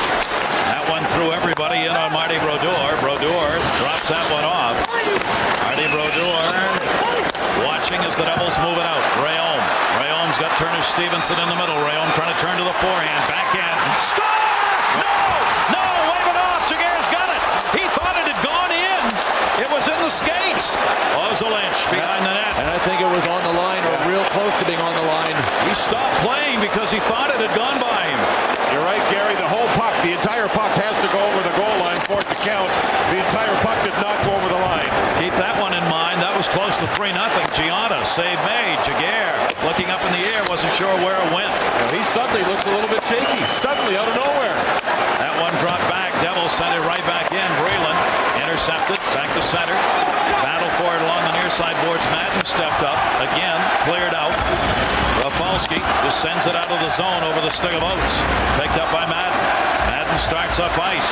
That one threw everybody in on Marty Brodeur. Brodeur drops that one off. Marty Brodeur watching as the Devils move it out. Reom. Reom's got Terners Stevенson in the middle. Reom trying to turn to the forehand. Backhand. Score! No! No! Wave it off. Jaguar's got it. He thought it had gone in. It was in the skates. Ozelinch behind the net. And I think it was on the line or real close to being on the line. He stopped playing because he thought it had gone by him. You're right, Gary. The whole puck, the entire puck has to go over the goal line for it to count. The entire puck did not go over the line. Keep that one in mind. That was close to 3-0. Gionta, save made. Jaguar looking up in the air, wasn't sure where it went. Well, he suddenly looks a little bit shaky. Suddenly, out of nowhere. That one dropped back. Devils sent it right back in. Brylin intercepted. Back to center. Battle for it along the near side boards. Madden stepped up. Again, cleared out. Rafalski just sends it out of the zone over the stick of Oates. Picked up by Madden. Madden starts up ice.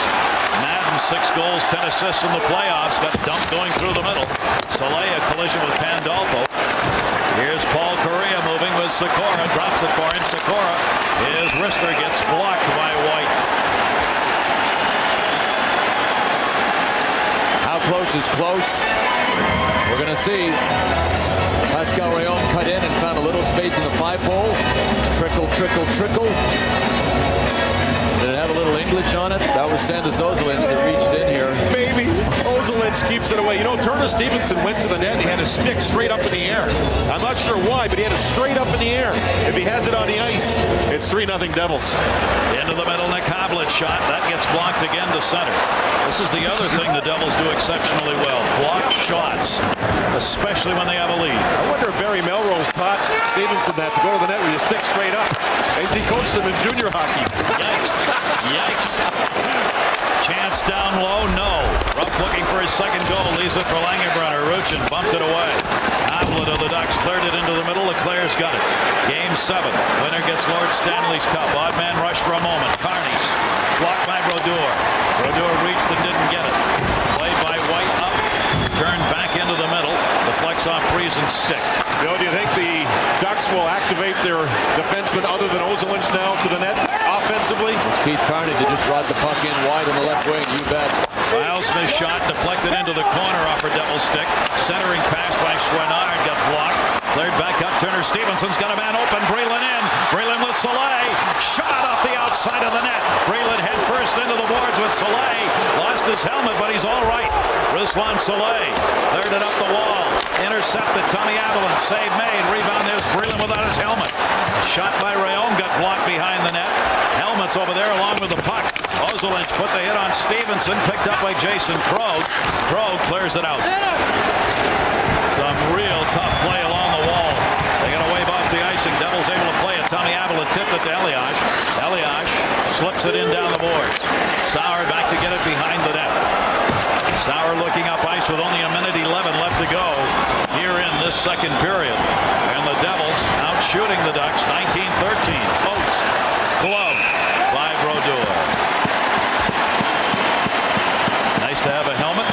Madden 6 goals, 10 assists in the playoffs. Got dumped going through the middle. Soleil collision with Pandolfo. Here's Paul Correa moving with Sikora. Drops it for him. Sikora. His wrister gets blocked by White. How close is close? We're going to see. Paskal Reom cut in and found a little space in the 5-hole. Trickle, trickle, trickle. Did it have a little English on it? That was Sandis Ozelinch that reached in here. Maybe. Ozelinch Ozolic keeps it away. You know, Terner Stevison went to the net and he had his stick straight up in the air. I'm not sure why, but he had it straight up in the air. If he has it on the ice, it's 3-0 Devils. Into the middle, Nick Havlic's shot. That gets blocked again to center. This is the other thing the Devils do exceptionally well. Block shots, especially when they have a lead. I wonder if Barry Melrose taught Stevenson that to go to the net with your stick straight up, as he coached him in junior hockey. Yikes. Yikes. Chance down low, no. Rupp looking for his second goal, leaves it for Langenbrunner. Ruchin bumped it away. Havlik of the Ducks cleared it into the middle. Leclerc's got it. Game 7. Winner gets Lord Stanley's Cup. Odd man rush for a moment. Carney's blocked by Brodeur. Brodeur reached and didn't get it. Played by White up. Turned back into the middle. Deflects off Friesen's stick. Bill, do you think the Ducks will activate their defenseman other than Ozolic now to the net offensively? It's Keith Carney that just brought the puck in wide on the left wing. You bet. Smith's shot deflected into the corner off her double stick. Centering pass by Chouinard got blocked. Cleared back up. Terner Stevenson's got a man open. Brylin in. Brylin with Soleil. Shot off the outside of the net. Brylin head first into the boards with Soleil. Lost his helmet, but he's all right. Ruslan Soleil cleared it up the wall. Intercepted. Tommy Альбелин. Save made. Rebound. There's Brylin without his helmet. Shot by Reom. Got blocked behind the net. Helmet's over there along with the puck. Ozolic put the hit on Stevenson. Picked up by Jason Krogh. Krogh clears it out. Some real tough play along the wall. They got to wave off the icing. Devils able to play it. Tommy Альбелин tipped it to Elias. Elias slips it in down the boards. Sauer back to get it behind the net. Sauer looking up ice with only a minute 11 left to go here in this second period. And the Devils out shooting the Ducks 19-13. Oates gloved by Brodeur. Nice to have a helmet.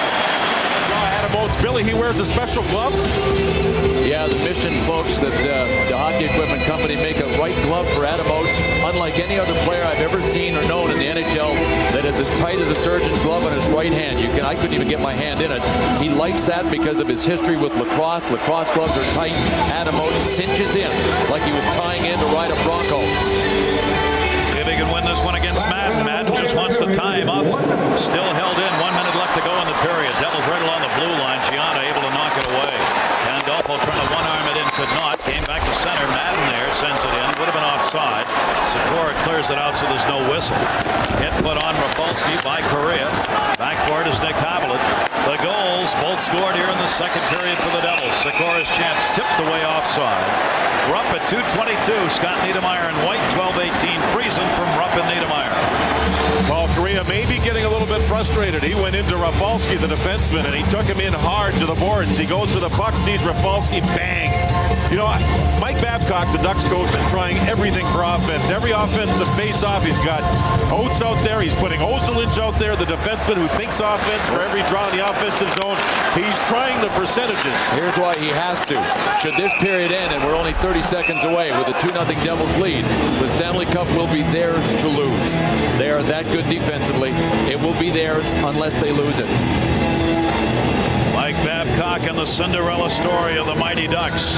Adam Oates, Billy, he wears a special glove. Yeah, the Mission folks that the Hockey Equipment Company make a right glove for Adam Oates, unlike any other player I've ever seen or known in the NHL that is as tight as a surgeon's glove on his right hand. I couldn't even get my hand in it. He likes that because of his history with lacrosse. Lacrosse gloves are tight. Adam Oates cinches in like he was tying in to ride a Bronco. See if he can win this one against Madden. Madden just wants to tie him up. Still held in. 1 minute left to go in the period. Devils right along the blue line. Gjionta able to knock it away. Pandolfo trying to one-arm it in, could not. Came back to center. Madden there sends it in. Would have been offside. Sikora clears it out, so there's no whistle. Hit put on Rafalski by Correa. Back for it is Nick Havlicek. The goals both scored here in the second period for the Devils. Sikora's chance tipped away offside. Rupp at 2:22. Scott Niddermaier and White 12:18. Friesen from Rupp and Niddermaier. Paul Correa may be getting a little bit frustrated. He went into Rafalski, the defenseman, and he took him in hard to the boards. He goes for the puck, sees Rafalski, bang. You know, Mike Babcock, the Ducks coach, is trying everything for offense. Every offensive face-off, he's got Oates out there. He's putting Ozolic out there, the defenseman who thinks offense for every draw in the offensive zone. He's trying the percentages. Here's why he has to. Should this period end, and we're only 30 seconds away with a 2-0 Devils lead, the Stanley Cup will be theirs to lose. They are that good defensively. It will be theirs unless they lose it. Mike Babcock and the Cinderella story of the Mighty Ducks,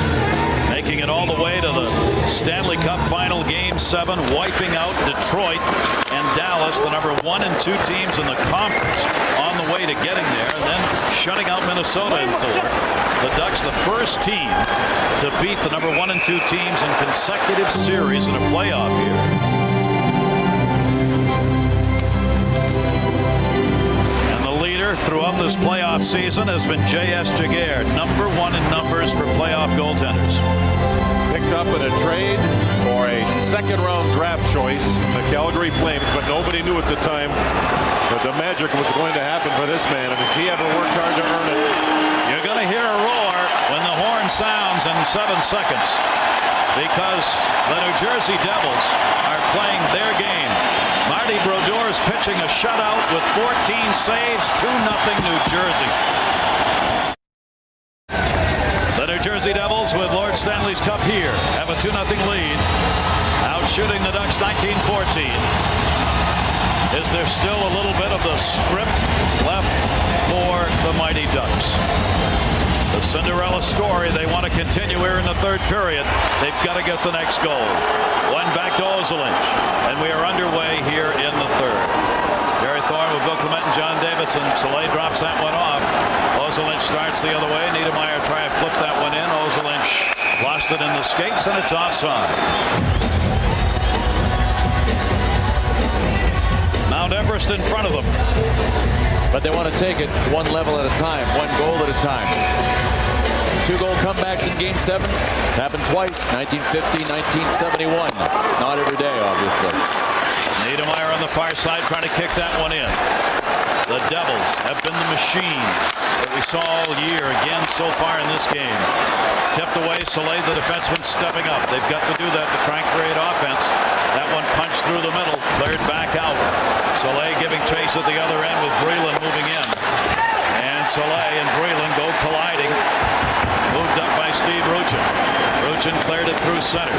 making it all the way to the Stanley Cup final, Game 7, wiping out Detroit and Dallas, the number 1 and 2 teams in the conference, on the way to getting there, and then shutting out Minnesota in 4. The Ducks, the first team to beat the number 1 and 2 teams in consecutive series in a playoff year. Throughout this playoff season has been J.S. Giguère, number 1 in numbers for playoff goaltenders. Picked up in a trade for a second-round draft choice, the Calgary Flames, but nobody knew at the time that the magic was going to happen for this man. And has he ever worked hard to earn it? You're going to hear a roar when the horn sounds in 7 seconds, because the New Jersey Devils are playing their game. Marty Brodeur is pitching a shutout with 14 saves, 2-0 New Jersey. The New Jersey Devils, with Lord Stanley's Cup here, have a 2-0 lead, out shooting the Ducks 19-14. Is there still a little bit of the script left for the Mighty Ducks? The Cinderella story, they want to continue here in the third period. They've got to get the next goal. One back to Ozolic, and we are underway here in the third. Jerry Thorne with Bill Clement and John David. Stephenson. Soleil drops that one off. Ozolinsh starts the other way. Niddermaier try to flip that one in. Ozolinsh lost it in the skates, and it's offside. Mount Everest in front of them. But they want to take it one level at a time, one goal at a time. 2-goal comebacks in Game 7. It's happened twice, 1950, 1971. Not every day, obviously. Niddermaier on the far side trying to kick that one in. The Devils have been the machine that we saw all year again so far in this game. Tipped away, Soleil, the defenseman, stepping up. They've got to do that to try and create offense. That one punched through the middle, cleared back out. Soleil giving chase at the other end with Brylin moving in. And Soleil and Brylin go colliding. Moved up by Steve Ruchin. Ruchin cleared it through center.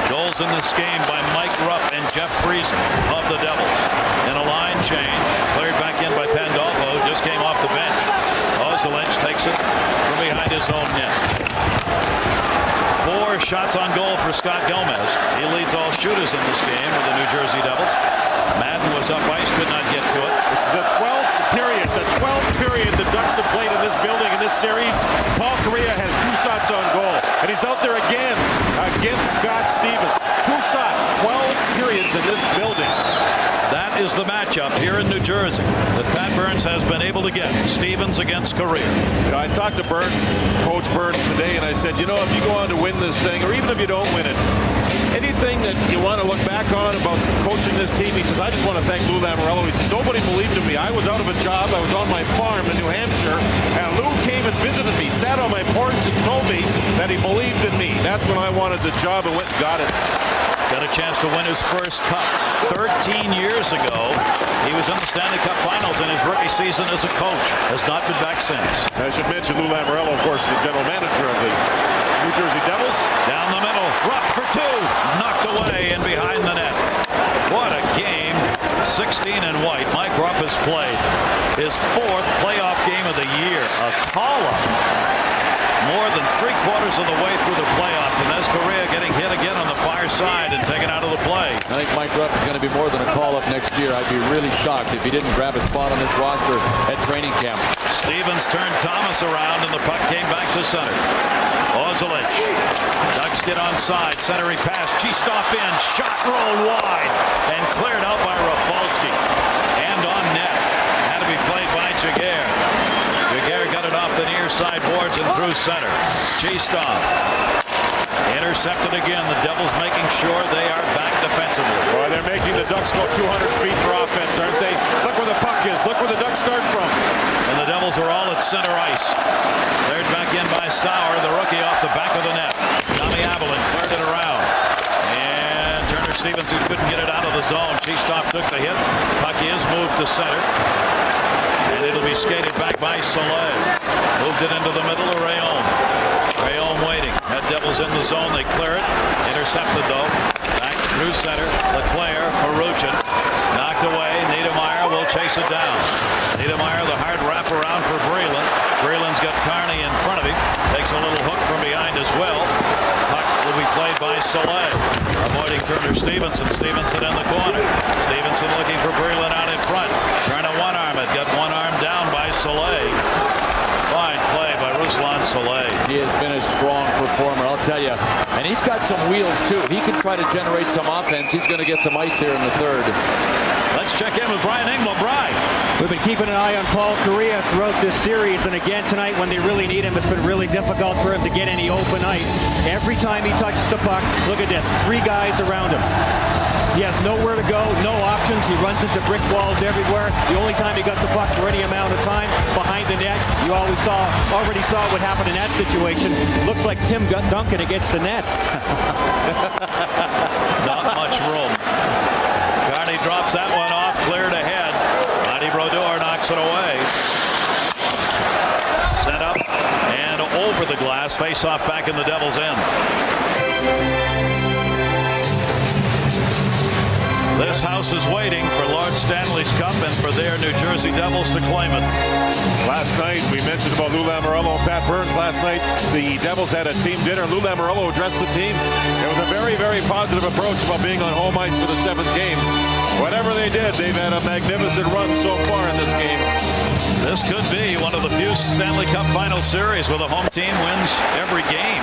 Goals in this game by Mike Rupp and Jeff Fries of the Devils. In a line change, cleared back in by Pandolfo, just came off the bench. Ozolinsh takes it from behind his own net. 4 shots on goal for Scott Gomez. He leads all shooters in this game with the New Jersey Devils. Madden was up ice, could not get to it. This is the 12th period. The 12th period the Ducks have played in this building in this series. Paul Kariya has 2 shots on goal. And he's out there again against Scott Stevens. 2 shots, 12 periods in this building. That is the matchup here in New Jersey that Pat Burns has been able to get. Stevens against Kariya. You know, I talked to Burns, Coach Burns today, and I said, you know, if you go on to win this thing, or even if you don't win it, anything that you want to look back on about coaching this team, he says, I just want to thank Lou Lamoriello. He says, nobody believed in me. I was out of a job. I was on my farm in New Hampshire, and Lou came and visited me, sat on my porch and told me that he believed in me. That's when I wanted the job and went and got it. Got a chance to win his first cup 13 years ago. He was in the Stanley Cup Finals in his rookie season as a coach. Has not been back since. I should mention Lou Lamoriello, of course, the general manager of the New Jersey Devils. Down the middle, Rupp for 2. Knocked away and behind the net. What a game. 16 and white. Mike Rupp has played his 4th playoff game of the year. A call-up. More than 3/4 of the way through the playoffs, and there's Kariya getting hit again on the far side and taken out of the play. I think Mike Rupp is going to be more than a call-up next year. I'd be really shocked if he didn't grab a spot on this roster at training camp. Stevens turned Thomas around, and the puck came back to center. Ozolinsh. Ducks get onside. Centering pass. G-stop in. Shot rolled wide and cleared out by Рафальски. And on net. Had to be played by Jaguar. Jaguar got it off the near side boards and through center. G-stop. Intercepted again. The Devils making sure they are back defensively. Boy, they're making the Ducks go 200 feet for offense, aren't they? Look where the puck is. Look where the Ducks start from. And the Devils are all at center ice. Cleared back in by Sauer, the rookie off the back of the net. Tommi Älbelin cleared it around. And Terners Stevens, who couldn't get it out of the zone. G-stop took the hit. Puck is moved to center. And it'll be skated back by Soleil. Moved it into the middle of Reom. Reom waiting. That Devils in the zone. They clear it. Intercepted though. Back through center. Leclerc, Ruchin. Knocked away. Niddermaier will chase it down. Niddermaier, the hard wrap around for Brylin. Brylin's got Carney in front of him. Takes a little hook from behind as well. Puck will be played by Soleil. Avoiding Terner Stevenson. Stevenson in the corner. Stevenson looking for Brylin out in front. Trying to one-arm it. Got one arm down by Soleil. Fine play by Ruslan Soleil. He has been a strong performer, I'll tell you. And he's got some wheels, too. He can try to generate some offense. He's going to get some ice here in the 3rd. Let's check in with Brian Engvall. Brian. We've been keeping an eye on Paul Kariya throughout this series, and again tonight when they really need him, it's been really difficult for him to get any open ice. Every time he touches the puck, look at this, 3 guys around him. He has nowhere to go, no options. He runs into brick walls everywhere. The only time he got the puck for any amount of time behind the net, you already saw what happened in that situation. Looks like Tim Duncan against the nets. Not much room. Carney drops that one off, cleared ahead. Marty Brodeur knocks it away. Set up and over the glass. Face off back in the Devils' end. This house is waiting for Lord Stanley's Cup and for their New Jersey Devils to claim it. Last night, we mentioned about Lou Lamoriello and Pat Burns. Last night, the Devils had a team dinner. Lou Lamoriello addressed the team. It was a very, very positive approach about being on home ice for the 7th game. Whatever they did, they've had a magnificent run so far in this game. This could be one of the few Stanley Cup final series where the home team wins every game.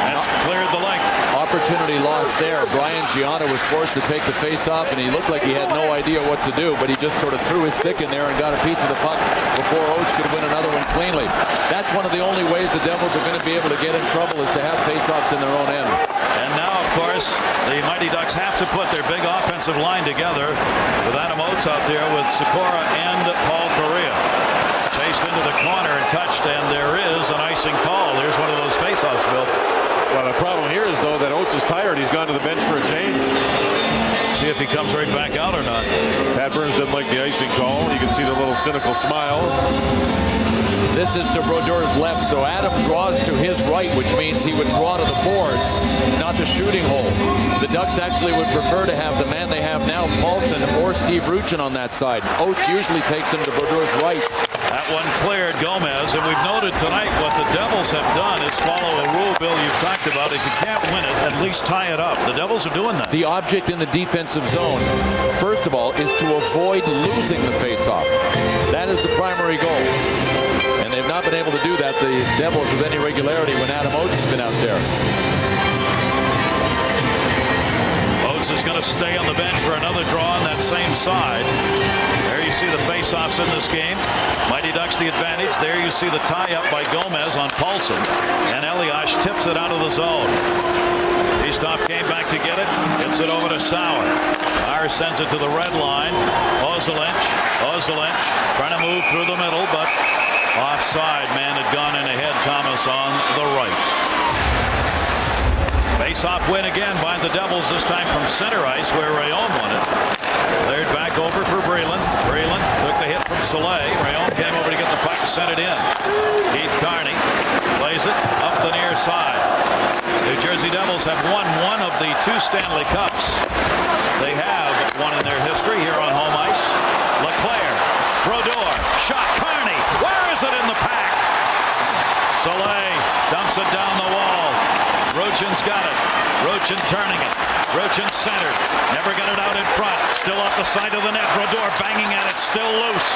That's cleared the length. Opportunity lost there. Braian Джионта was forced to take the face-off, and he looked like he had no idea what to do, but he just sort of threw his stick in there and got a piece of the puck before Oates could win another one cleanly. That's one of the only ways the Devils are going to be able to get in trouble, is to have face-offs in their own end. And now, of course, the Mighty Ducks have to put their big offensive line together with Adam Oates out there with Sikora and Paul Kariya. Chased into the corner and touched, and there is an icing call. There's one of those face-offs, Bill. Well, the problem here is, though, that Oates is tired. He's gone to the bench for a change. See if he comes right back out or not. Pat Burns didn't like the icing call. You can see the little cynical smile. This is to Brodeur's left, so Adam draws to his right, which means he would draw to the boards, not the shooting hole. The Ducks actually would prefer to have the man they have now, Paulson or Steve Ruchin, on that side. Oates usually takes him to Brodeur's right. That one cleared Gomez, and we've noted tonight what the Devils have done is follow a rule, Bill, you've talked about. If you can't win it, at least tie it up. The Devils are doing that. The object in the defensive zone, first of all, is to avoid losing the faceoff. That is the primary goal. And they've not been able to do that, the Devils, with any regularity when Adam Oates has been out there. Oates is going to stay on the bench for another draw on that same side. There you see the face-offs in this game. Mighty Ducks the advantage. There you see the tie-up by Gomez on Paulson. And Elias tips it out of the zone. Eastoff came back to get it. Gets it over to Sauer. Sauer sends it to the red line. Ozelinch trying to move through the middle, but offside. Man had gone in ahead. Thomas on the right. Face-off win again by the Devils, this time from center ice where Reom won it. Cleared back over for Brylin. Brylin took the hit from Soleil. Reom came over to get the puck and sent it in. Keith Carney plays it up the near side. New Jersey Devils have won one of the two Stanley Cups. They have one in their history here on home ice. LeClaire, Brodeur, shot, Carney. Where is it in the pack? Soleil dumps it down the wall. Rochin's got it. Rochin turning it. Rochin centered. Never got it out in front. Still off the side of the net. Brodeur banging at it. Still loose.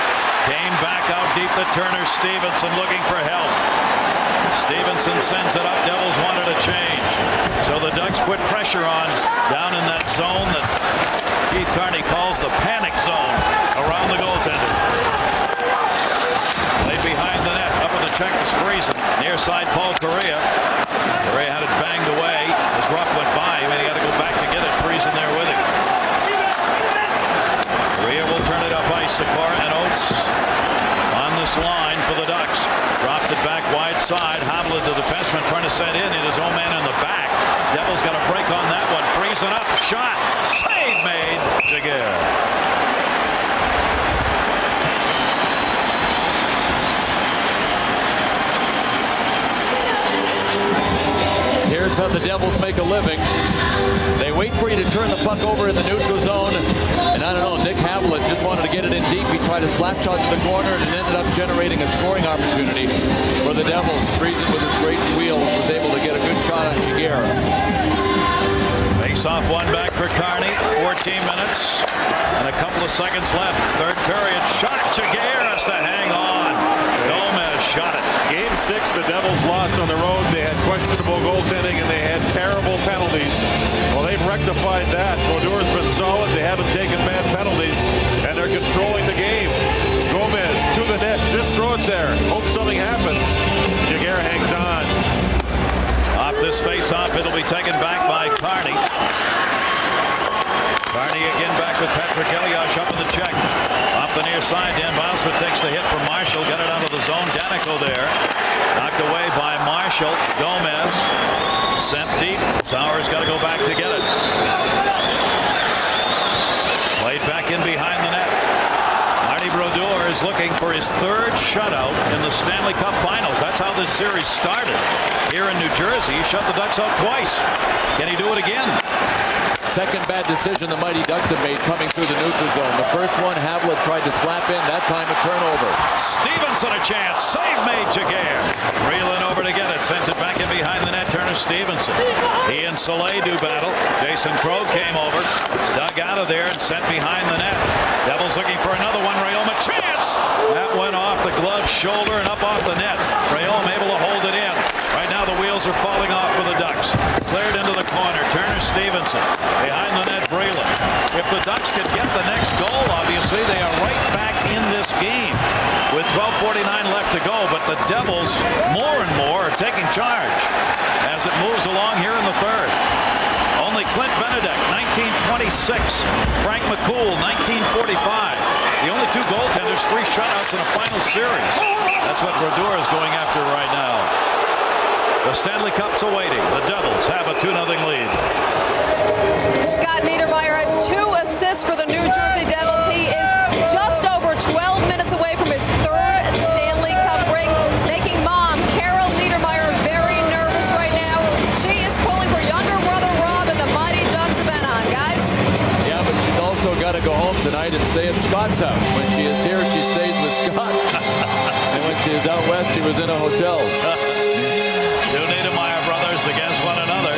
Came back out deep to Terner Stevensson looking for help. Stevenson sends it up. Devils wanted a change. So the Ducks put pressure on down in that zone that Keith Carney calls the panic zone around the goaltender. Played behind the net. Up in the check is Frizin. Near side Paul Kariya. Kariya had it banged away as Rupp went by. I mean, he had to go back to get it. Frizin there with him. Kariya will turn it up ice. Sikora and Oates on this line for the Ducks. Dropped it back wide side. Hovland, the defenseman, trying to set in. His own man in the back. Devils got a break on that one. Frizin up. Shot. Save made. Jaguar. Here's how the Devils make a living. They wait for you to turn the puck over in the neutral zone. And I don't know, Nick Havlat just wanted to get it in deep. He tried a slap shot to the corner and it ended up generating a scoring opportunity for the Devils. Frizin with his great wheels was able to get a good shot on Jaguar. Face-off one back for Carney. 14 minutes and a couple of seconds left. Third period. Shot. Jaguar has to hang on. Gomez shot it. Game 6, the Devils lost on the road. They had questionable goaltending and they had terrible penalties. Well, they've rectified that. Brodeur's been solid. They haven't taken bad penalties, and they're controlling the game. Gomez to the net. Just throw it there. Hope something happens. Jaguar hangs on. Off this face-off, it'll be taken back by Carney. Carney again back with Patrick Elias up in the check. Off the near side, Dan Bosworth takes the hit from Marshall. Got it out of the zone. Daneyko there. Knocked away by Marshall. Gomez sent deep. Sauer's got to go back to get it. Played back in behind the net. Marty Brodeur is looking for his third shutout in the Stanley Cup Finals. That's how this series started. Here in New Jersey, he shut the Ducks out twice. Can he do it again? Second bad decision the Mighty Ducks have made coming through the neutral zone. The first one, Havlat tried to slap in. That time a turnover. Stevenson a chance. Save made Jaguar. Brylin over to get it. Sends it back in behind the net. Terner Stevensson. He and Soleil do battle. Jason Crow came over. Dug dug out of there and sent behind the net. Devils looking for another one. Reom, a chance! That went off the glove shoulder and up off the net. Reom able to hold it in. Right now the wheels are falling off for the Ducks. Cleared into the corner. Terner Stivens behind the net. Brylin. If the Ducks could get the next goal, obviously they are right back in this game with 12:49 left to go. But the Devils more and more are taking charge as it moves along here in the third. Only Clint Benedek, 1926. Frank McCool, 1945. The only two goaltenders, 3 shutouts in a final series. That's what Brodeur is going after right now. The Stanley Cup's awaiting. The Devils have a 2-0 lead. Scott Niddermaier has 2 assists for the New-Jersey Devils. He is just over 12 minutes away from his 3rd Stanley Cup ring, making mom, Carol Niddermaier, very nervous right now. She is pulling for younger brother Rob and the Mighty Ducks of Anaheim, guys. Yeah, but she's also got to go home tonight and stay at Scott's house. When she is here, she stays with Scott. And when she is out west, she was in a hotel. Two Niddermaier brothers against one another.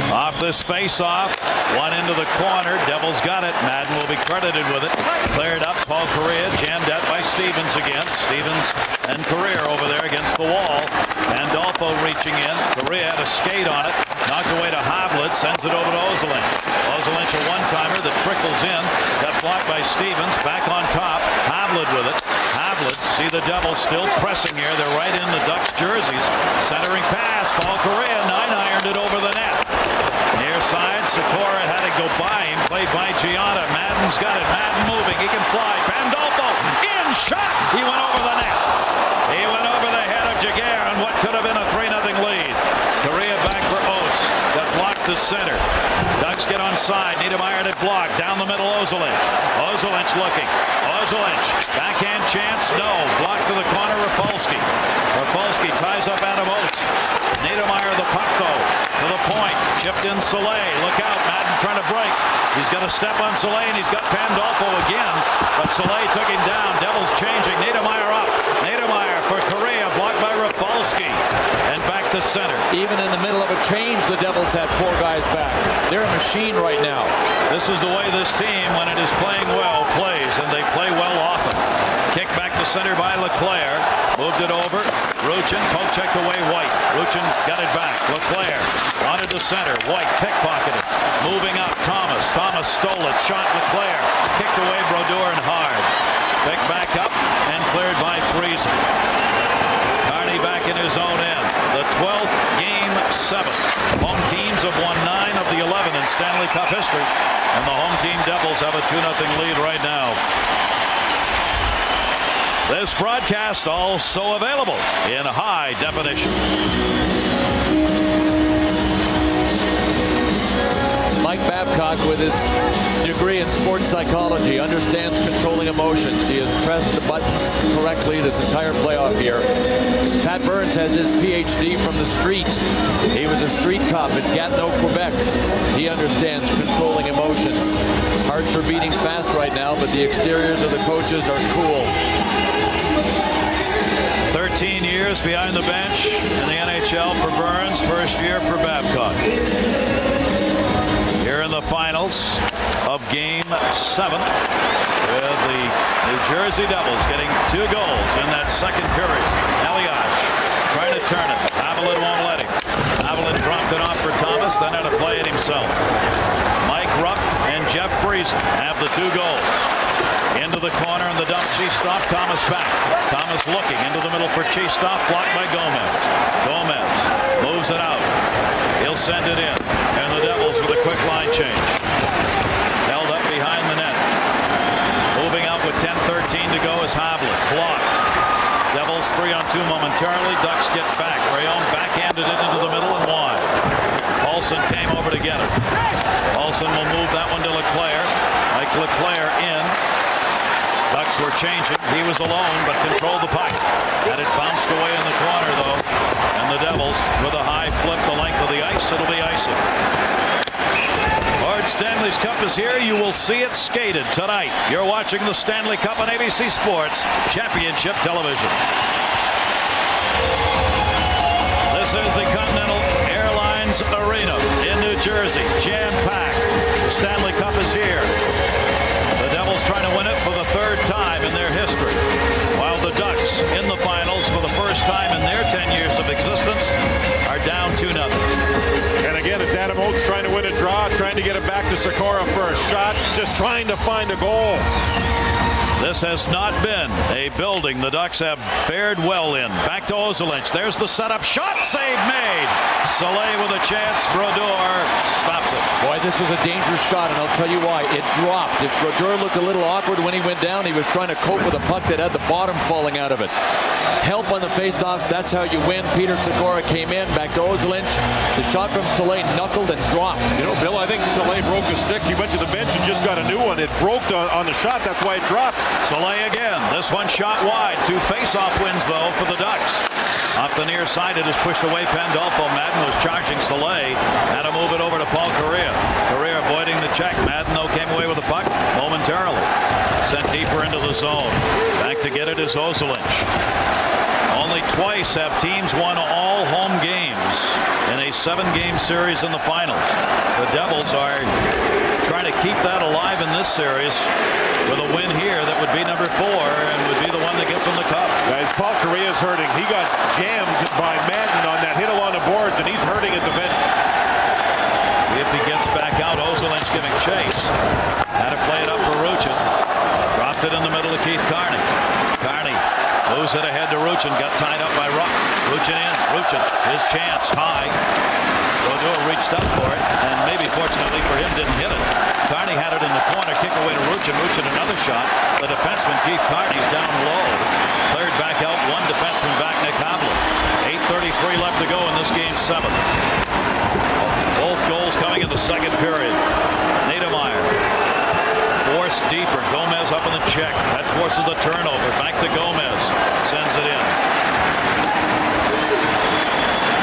Off this face-off, one into the corner. Devils got it. Madden will be credited with it. Cleared up. Paul Kariya jammed at by Stevens again. Stevens and Kariya over there against the wall. Pandolfo reaching in. Kariya had a skate on it. Knocked away to Havlet. Sends it over to Ozolinsh. Ozolinsh a one-timer that trickles in. Got blocked by Stevens. Back on top. Havlet with it. Havlet. See the Devils still pressing here. They're right in the Ducks jerseys. Centering pass. Paul Kariya 9-ironed it over the net. Near side, Sikora had to go by him. Played by Gianna. Madden's got it. Madden moving. He can fly. Pandolfo in shot. He went over the net. He went over the head of Jaguar on what could have been a 3-0 lead. Kariya back for Oates. Got blocked to center. Ducks get on side. Niddermaier to block. Down the middle, Ozolinsh. Ozolinsh looking. Ozolinsh. Backhand chance. No. Blocked to the corner, Rafalski. Rafalski ties up Adam Oates. Niddermaier the puck though. To the point. Chipped in Soleil. Look out. Madden trying to break. He's got to step on Soleil and he's got Pandolfo again. But Soleil took him down. Devils changing. Niddermaier up. Niddermaier for Kariya. Blocked by Rafalski. And back to center. Even in the middle of a change, the Devils had 4 guys back. They're a machine right now. This is the way this team, when it is playing well, plays, and they play well often. Kick back to center by Leclerc. Moved it over. Ruchin poke-checked away White. Ruchin got it back. Leclerc wanted to center. White pickpocketed. Moving up. Thomas. Thomas stole it. Shot Leclerc. Kicked away Brodeur and hard. Picked back up and cleared by Frizin. Carney back in his own end. The 12th game 7th. Home teams have won 9 of the 11 in Stanley Cup history. And the home team Devils have a 2-0 lead right now. This broadcast also available in high definition. Mike Babcock, with his degree in sports psychology, understands controlling emotions. He has pressed the buttons correctly this entire playoff year. Pat Burns has his PhD from the street. He was a street cop in Gatineau, Quebec. He understands controlling emotions. Hearts are beating fast right now, but the exteriors of the coaches are cool. 13 years behind the bench in the NHL for Burns, first year for Babcock. Here in the finals of Game 7 with the New Jersey Devils getting 2 goals in that second period. Elias trying to turn it. Älvälin won't let him. Älvälin dropped it off for Thomas, then had to play it himself. Mike Rupp and Jeff Frizin have the 2 goals. Into the corner and the dump. Cheestop. Thomas back. Thomas looking into the middle for Cheestop. Blocked by Gomez. Gomez moves it out. He'll send it in. And the Devils with a quick line change. Held up behind the net. Moving out with 10:13 to go is Havlet. Blocked. Devils 3-on-2 momentarily. Ducks get back. Reom backhanded it into the middle and wide. Paulson came over to get it. Paulson will move that one to Leclerc. Mike Leclerc in. Ducks were changing. He was alone, but controlled the puck. Had it bounced away in the corner, though. And the Devils, with a high flip the length of the ice, it'll be icing. Lord Stanley's Cup is here. You will see it skated tonight. You're watching the Stanley Cup on ABC Sports Championship Television. This is the Continental Airlines Arena in New Jersey. Jam-packed. Stanley Cup is here. The Devils trying to win it for the third time in their history, while the Ducks in the finals for the first time in their 10 years of existence are down 2-0. And again, it's Adam Oates trying to win a draw, trying to get it back to Sikora for a shot, just trying to find a goal. This has not been a building the Ducks have fared well in. Back to Ozolinsh. There's the setup. Shot save made. Soleil with a chance. Brodeur stops it. Boy, this was a dangerous shot, and I'll tell you why. It dropped. If Brodeur looked a little awkward when he went down, he was trying to cope with a puck that had the bottom falling out of it. Help on the faceoffs. That's how you win. Peter Sikora came in. Back to Ozolinsh. The shot from Soleil knuckled and dropped. You know, Bill, I think Soleil broke a stick. He went to the bench and just got a new one. It broke on the shot. That's why it dropped. Soleil again. This one shot wide. 2 face-off wins, though, for the Ducks. Off the near side, it is pushed away. Pandolfo. Madden was charging Soleil. Had to move it over to Paul Correa. Correa avoiding the check. Madden, though, came away with the puck momentarily. Sent deeper into the zone. Back to get it is Ozolinsh. Only twice have teams won all home games in a 7-game series in the finals. The Devils are trying to keep that alive in this series with a win here that would be number 4 and would be the one that gets them the cup. Guys, Paul Correa's hurting. He got jammed by Madden on that hit along the boards, and he's hurting at the bench. See if he gets back out. Ozolinsh giving chase. Had to play it up for Ruchin. Dropped it in the middle of Keith Carney. Carney moves it ahead to Ruchin. Got tied up by Rupp. Ruchin in. Ruchin. His chance. High. Brodeur reached up for it, and maybe fortunately for him didn't hit it. Carney had it in the corner. Kick away to Ruchin. Ruchin another shot. The defenseman Keith Carney's down low. Cleared back out. One defenseman back, Nick Havlin. 8:33 left to go in this game 7. Both goals coming in the second period. Niddermaier forced deeper. Gomez up in the check. That forces a turnover. Back to Gomez. Sends it in.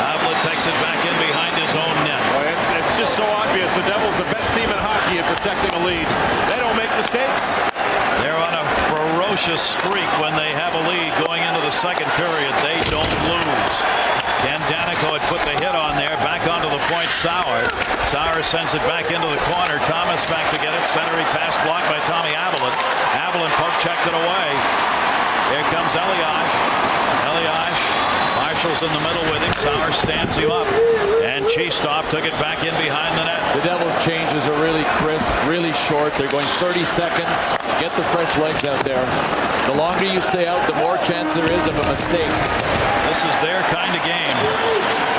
Havlin takes it back in behind his own net. Boy, it's just so obvious. The Devils, the best team in hockey at protecting a lead. They don't make mistakes. They're on a ferocious streak when they have a lead going into the second period. They don't lose. Ken Daneyko had put the hit on there. Back onto the point, Sauer. Sauer sends it back into the corner. Thomas back to get it. Centering pass blocked by Tommy Älbelin. Älbelin poke checked it away. Here comes Elias. Elias. Marshall's in the middle with him. Sauer stands him up. And Chistov took it back in behind the net. The Devils' changes are really crisp, really short. They're going 30 seconds. Get the fresh legs out there. The longer you stay out, the more chance there is of a mistake. This is their kind of game.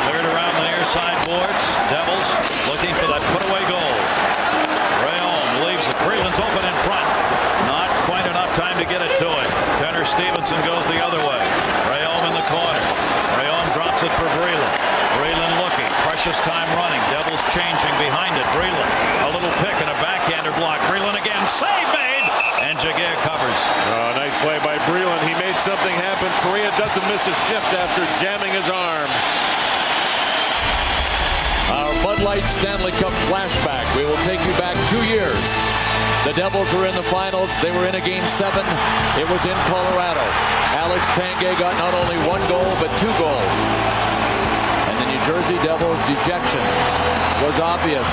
Cleared around the near side boards. Devils looking for that put-away goal. Reom leaves it. Breland's open in front. Not quite enough time to get it to him. Terner Stevensson goes the other way. Reom in the corner. Reom drops it for Breland. Breland looking. Precious time running. Devils changing behind it. Breland. A little pick and a backhander block. Breland again. Save made. And Jaguar covers. Oh, nice play by Breland. He made something happen. Correa doesn't miss a shift after jamming his arm. Our Bud Light Stanley Cup flashback. We will take you back 2 years. The Devils were in the finals. They were in a game 7. It was in Colorado. Alex Tanguay got not only 1 goal, but 2 goals. And the New Jersey Devils' dejection was obvious.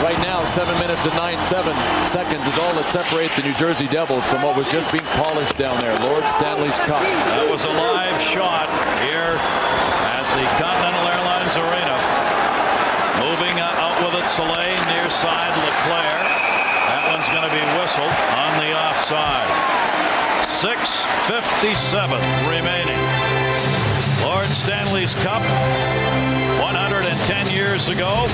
Right now, 7 minutes and 9 seconds is all that separates the New Jersey Devils from what was just being polished down there. Lord Stanley's Cup. That was a live shot here at the Continental Airlines Arena. Moving out with it, Soleil, near side, Leclerc. That one's going to be whistled on the offside. 6:57 remaining. Lord Stanley's Cup, 110 years ago,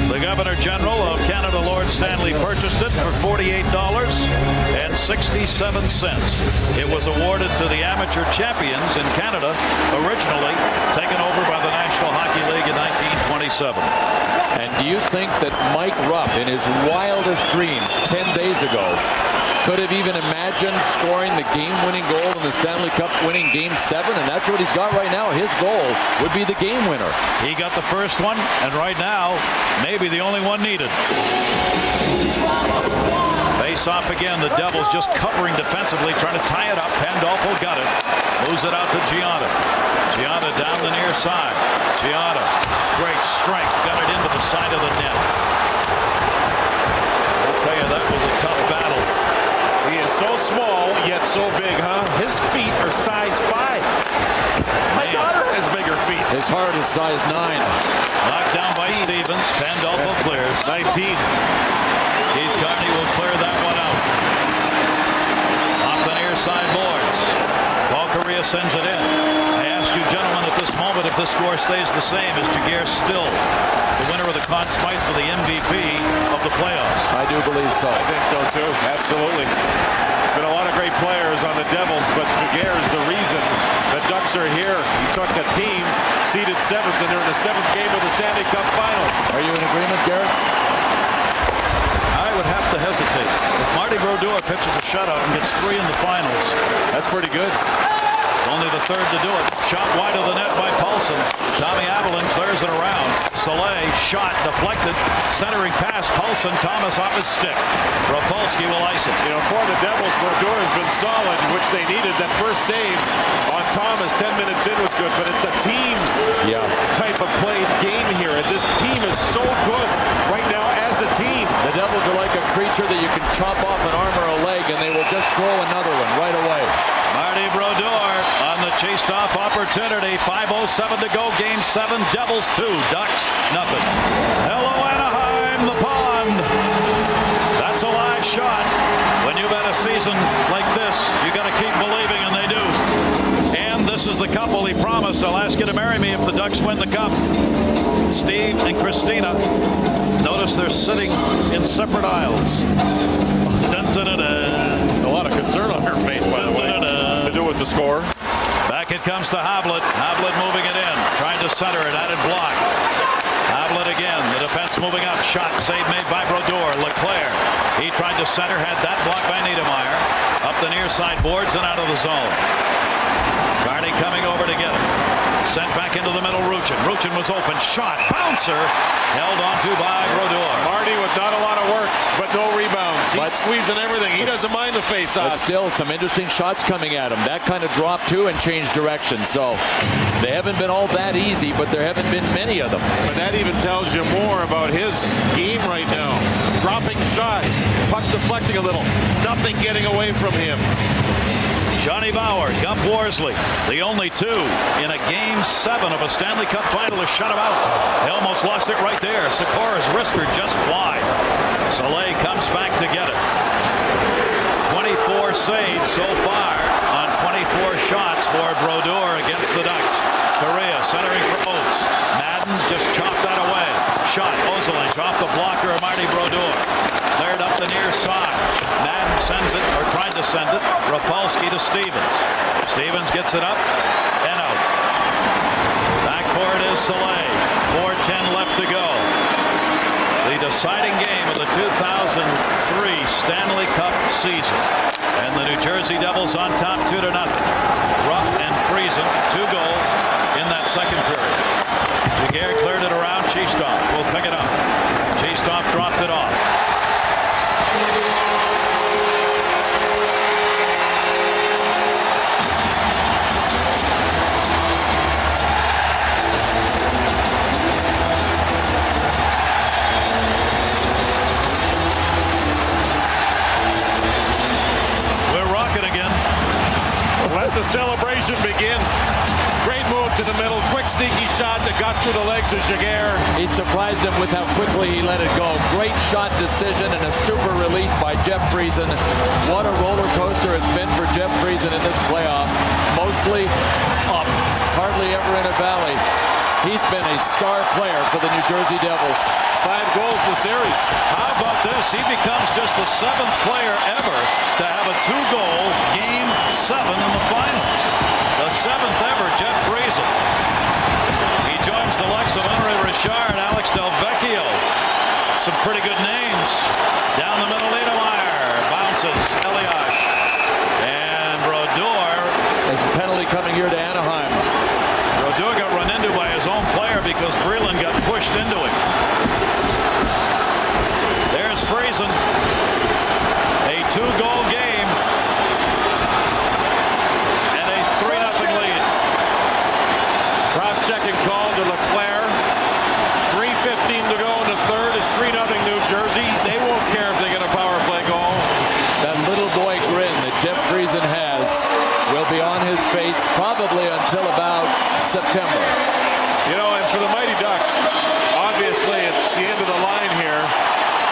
the Governor General of Canada, Lord Stanley, purchased it for $48.67. It was awarded to the amateur champions in Canada, originally taken over by the National Hockey League in 1927. And do you think that Mike Rupp, in his wildest dreams 10 days ago, could have even imagined scoring the game-winning goal in the Stanley Cup winning Game 7? And that's what he's got right now. His goal would be the game winner. He got the first one, and right now, maybe the only one needed. Face off again. The Devils just covering defensively, trying to tie it up. Pandolfo got it. Moves it out to Gionta. Gionta down the near side. Gionta, great strength. Got it into the side of the net. so big, huh? His feet are size 5. My daughter has bigger feet. His heart is size 9. Knocked down by Stevens. Pandolfo clears. 19. Keith Carney will clear that one out. Off the near side boards. Paul Kariya sends it in. I ask you gentlemen at this moment if the score stays the same. Is Jaguar still the winner of the Conn Smythe for the MVP of the playoffs? I do believe so. I think so too. Absolutely. There's been a lot of great players on the Devils, but Jaguar is the reason the Ducks are here. He took a team seeded 7th, and they're in the 7th game of the Stanley Cup Finals. Are you in agreement, Garrett? I would have to hesitate. If Marty Brodeur pitches a shutout and gets 3 in the finals, that's pretty good. Only the third to do it. Shot wide of the net by Paulson. Tommi Альбелин clears it around. Soleil shot deflected. Centering pass. Paulson, Thomas off his stick. Рафальски will ice it. You know, for the Devils, Brodeur has been solid, which they needed. That first save on Thomas 10 minutes in was good, but it's a team type of played game here. And this team is so good right now as a team. The Devils are like a creature that you can chop off an arm or a leg, and they will just throw another one right away. Marty Brodeur on the chased off opportunity. 5:07 to go. Game 7. Devils 2. Ducks nothing. Hello Anaheim, the pond. That's a live shot. When you've had a season like this, you got to keep believing, and they do. And this is the couple he promised. I'll ask you to marry me if the Ducks win the cup. Steve and Christina. Notice they're sitting in separate aisles. Dun, dun, dun, dun. A lot of concern on her face, by the way, to do with the score. Back it comes to Havlat. Havlat moving it in. Trying to center it. Added block. Havlat again. The defense moving up. Shot. Save made by Brodeur. Leclerc. He tried to center. Had that block by Niddermaier. Up the near side boards and out of the zone. Carney coming over to get it. Sent back into the middle. Ruchin was open. Shot. Bouncer. Held onto by Brodeur. Marty with not a lot of work, but no rebounds. He's squeezing everything. He doesn't mind the face-off. But still, some interesting shots coming at him. That kind of drop, too, and changed direction. So they haven't been all that easy, but there haven't been many of them. But that even tells you more about his game right now. Dropping shots. Pucks deflecting a little. Nothing getting away from him. Johnny Bauer, Gump Worsley, the only 2 in a Game 7 of a Stanley Cup final to shut him out. They almost lost it right there. Sikora's wrister just wide. Soleil comes back to get it. 24 saves so far on 24 shots for Brodeur against the Ducks. Kariya centering for Oates. Madden just chopped that away. Shot, Ozolinsh off the blocker of Marty Brodeur. Cleared up the near side. Madden sends it, or tried to send it. Рафальски to Stevens. Stevens gets it up and out. Back for it is Soleil. 4:10 left to go. The deciding game of the 2003 Stanley Cup season. And the New Jersey Devils on top 2-0. Rupp and Frizen, 2 goals in that second period. Jaguar cleared it around. Chistov will pick it up. Chistov dropped it off. Let the celebration begin. Great move to the middle. Quick, sneaky shot that got through the legs of Jaguar. He surprised him with how quickly he let it go. Great shot decision and a super release by Jeff Frizen. What a roller coaster it's been for Jeff Frizen in this playoff. Mostly up, hardly ever in a valley. He's been a star player for the New Jersey Devils. 5 goals in the series. How about this? He becomes just the 7th player ever to have a 2-goal Game 7 in the finals. The 7th ever, Jeff Frizen. He joins the likes of Henri Richard and Alex Del Vecchio. Some pretty good names. Down the middle, Niddermaier. Bounces, Elias. And Brodeur. There's a penalty coming here to Anaheim. Brodeur got run into by his own player because Brylin got pushed into him. There's Frizen. A 2-goal game. And a 3-0 lead. Cross-checking call to Leclerc. 3:15 to go in the third. It's 3-0 New Jersey. September. You know, and for the Mighty Ducks, obviously it's the end of the line here.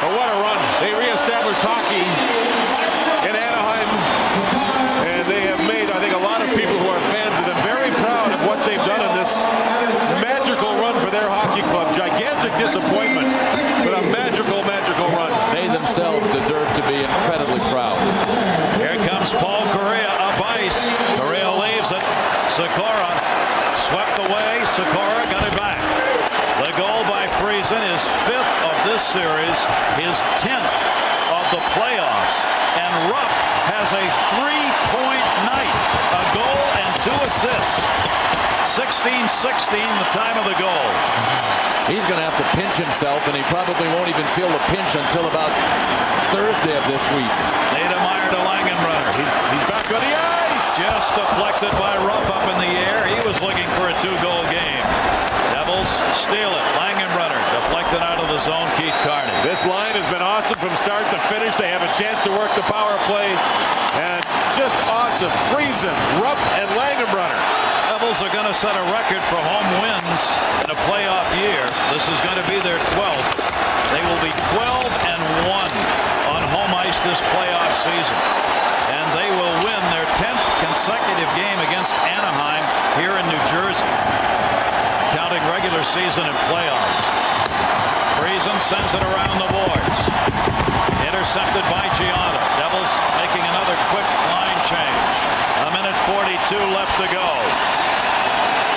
But what a run. They reestablished hockey in Anaheim, and they have made, I think, a lot of people who are fans of them very proud of what they've done in this magical run for their hockey club. Gigantic disappointment, but a magical, magical run. They themselves deserve to be incredibly proud. Here comes Paul Correa up ice. Correa leaves it. Sikora swept away. Sikora got it back. The goal by Frizin is 5th of this series, his 10th of the playoffs. And Rupp has a 3-point night, a goal and 2 assists. 16-16 the time of the goal. He's going to have to pinch himself, and he probably won't even feel the pinch until about Thursday of this week. Niddermaier to Langenbrunner. He's back on the ice. Just deflected by Rupp up in the air. He was looking for a 2-goal game. Devils steal it. Langenbrunner deflected out of the zone. Keith Carney. This line has been awesome from start to finish. They have a chance to work the power play, and just awesome. Frizin, Rupp, and Langenbrunner. Devils are going to set a record for home wins in a playoff year. This is going to be their 12th. They will be 12-1 on home ice this playoff season. And they will win their 10th consecutive game against Anaheim here in New Jersey, counting regular season and playoffs. Frizin sends it around the boards. Intercepted by Gjionta. Devils making another quick line change. 1:42 left to go.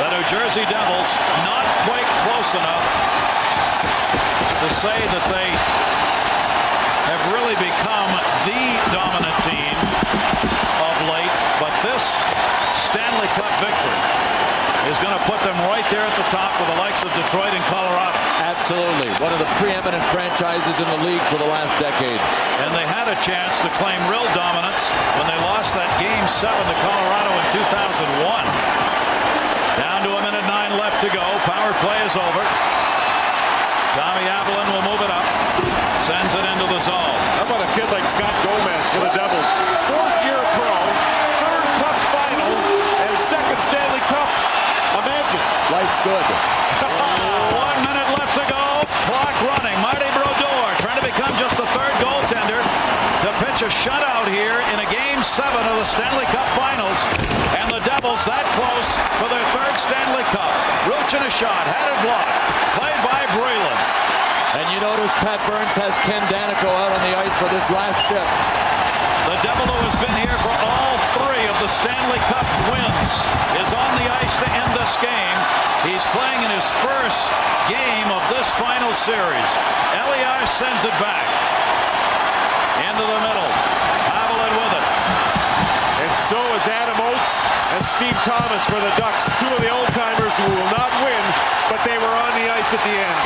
The New Jersey Devils not quite close enough to say that they have really become the dominant team of late, but this Stanley Cup victory is going to put them right there at the top with the likes of Detroit and Colorado. Absolutely. One of the preeminent franchises in the league for the last decade. And they had a chance to claim real dominance when they lost that Game 7 to Colorado in 2001. Down to 1:09 left to go. Power play is over. Tommi Älbelin will move it up. Sends it into the zone. How about a kid like Scott Gomez for the Devils? 4th-year pro, 3rd Cup final, and 2nd Stanley Cup. Imagine. Life's good. 1 minute left to go. Clock running. Martin Brodо trying to become just the 3rd goaltender to pitch a shutout here in a Game 7 of the Stanley Cup Finals. And the Devils that close for their 3rd Stanley Cup. Ruchin a shot. Had it blocked. Played by Brylin. And you notice Pat Burns has Ken Daneyko out on the ice for this last shift. The Devil who has been here for all 3 of the Stanley Cup wins is on the ice to end this game. He's playing in his 1st game of this final series. Elias sends it back. Into the middle. Älbelin with it. And so is Adam Oates and Steve Thomas for the Ducks. 2 of the old-timers who will not win, but they were on the ice at the end.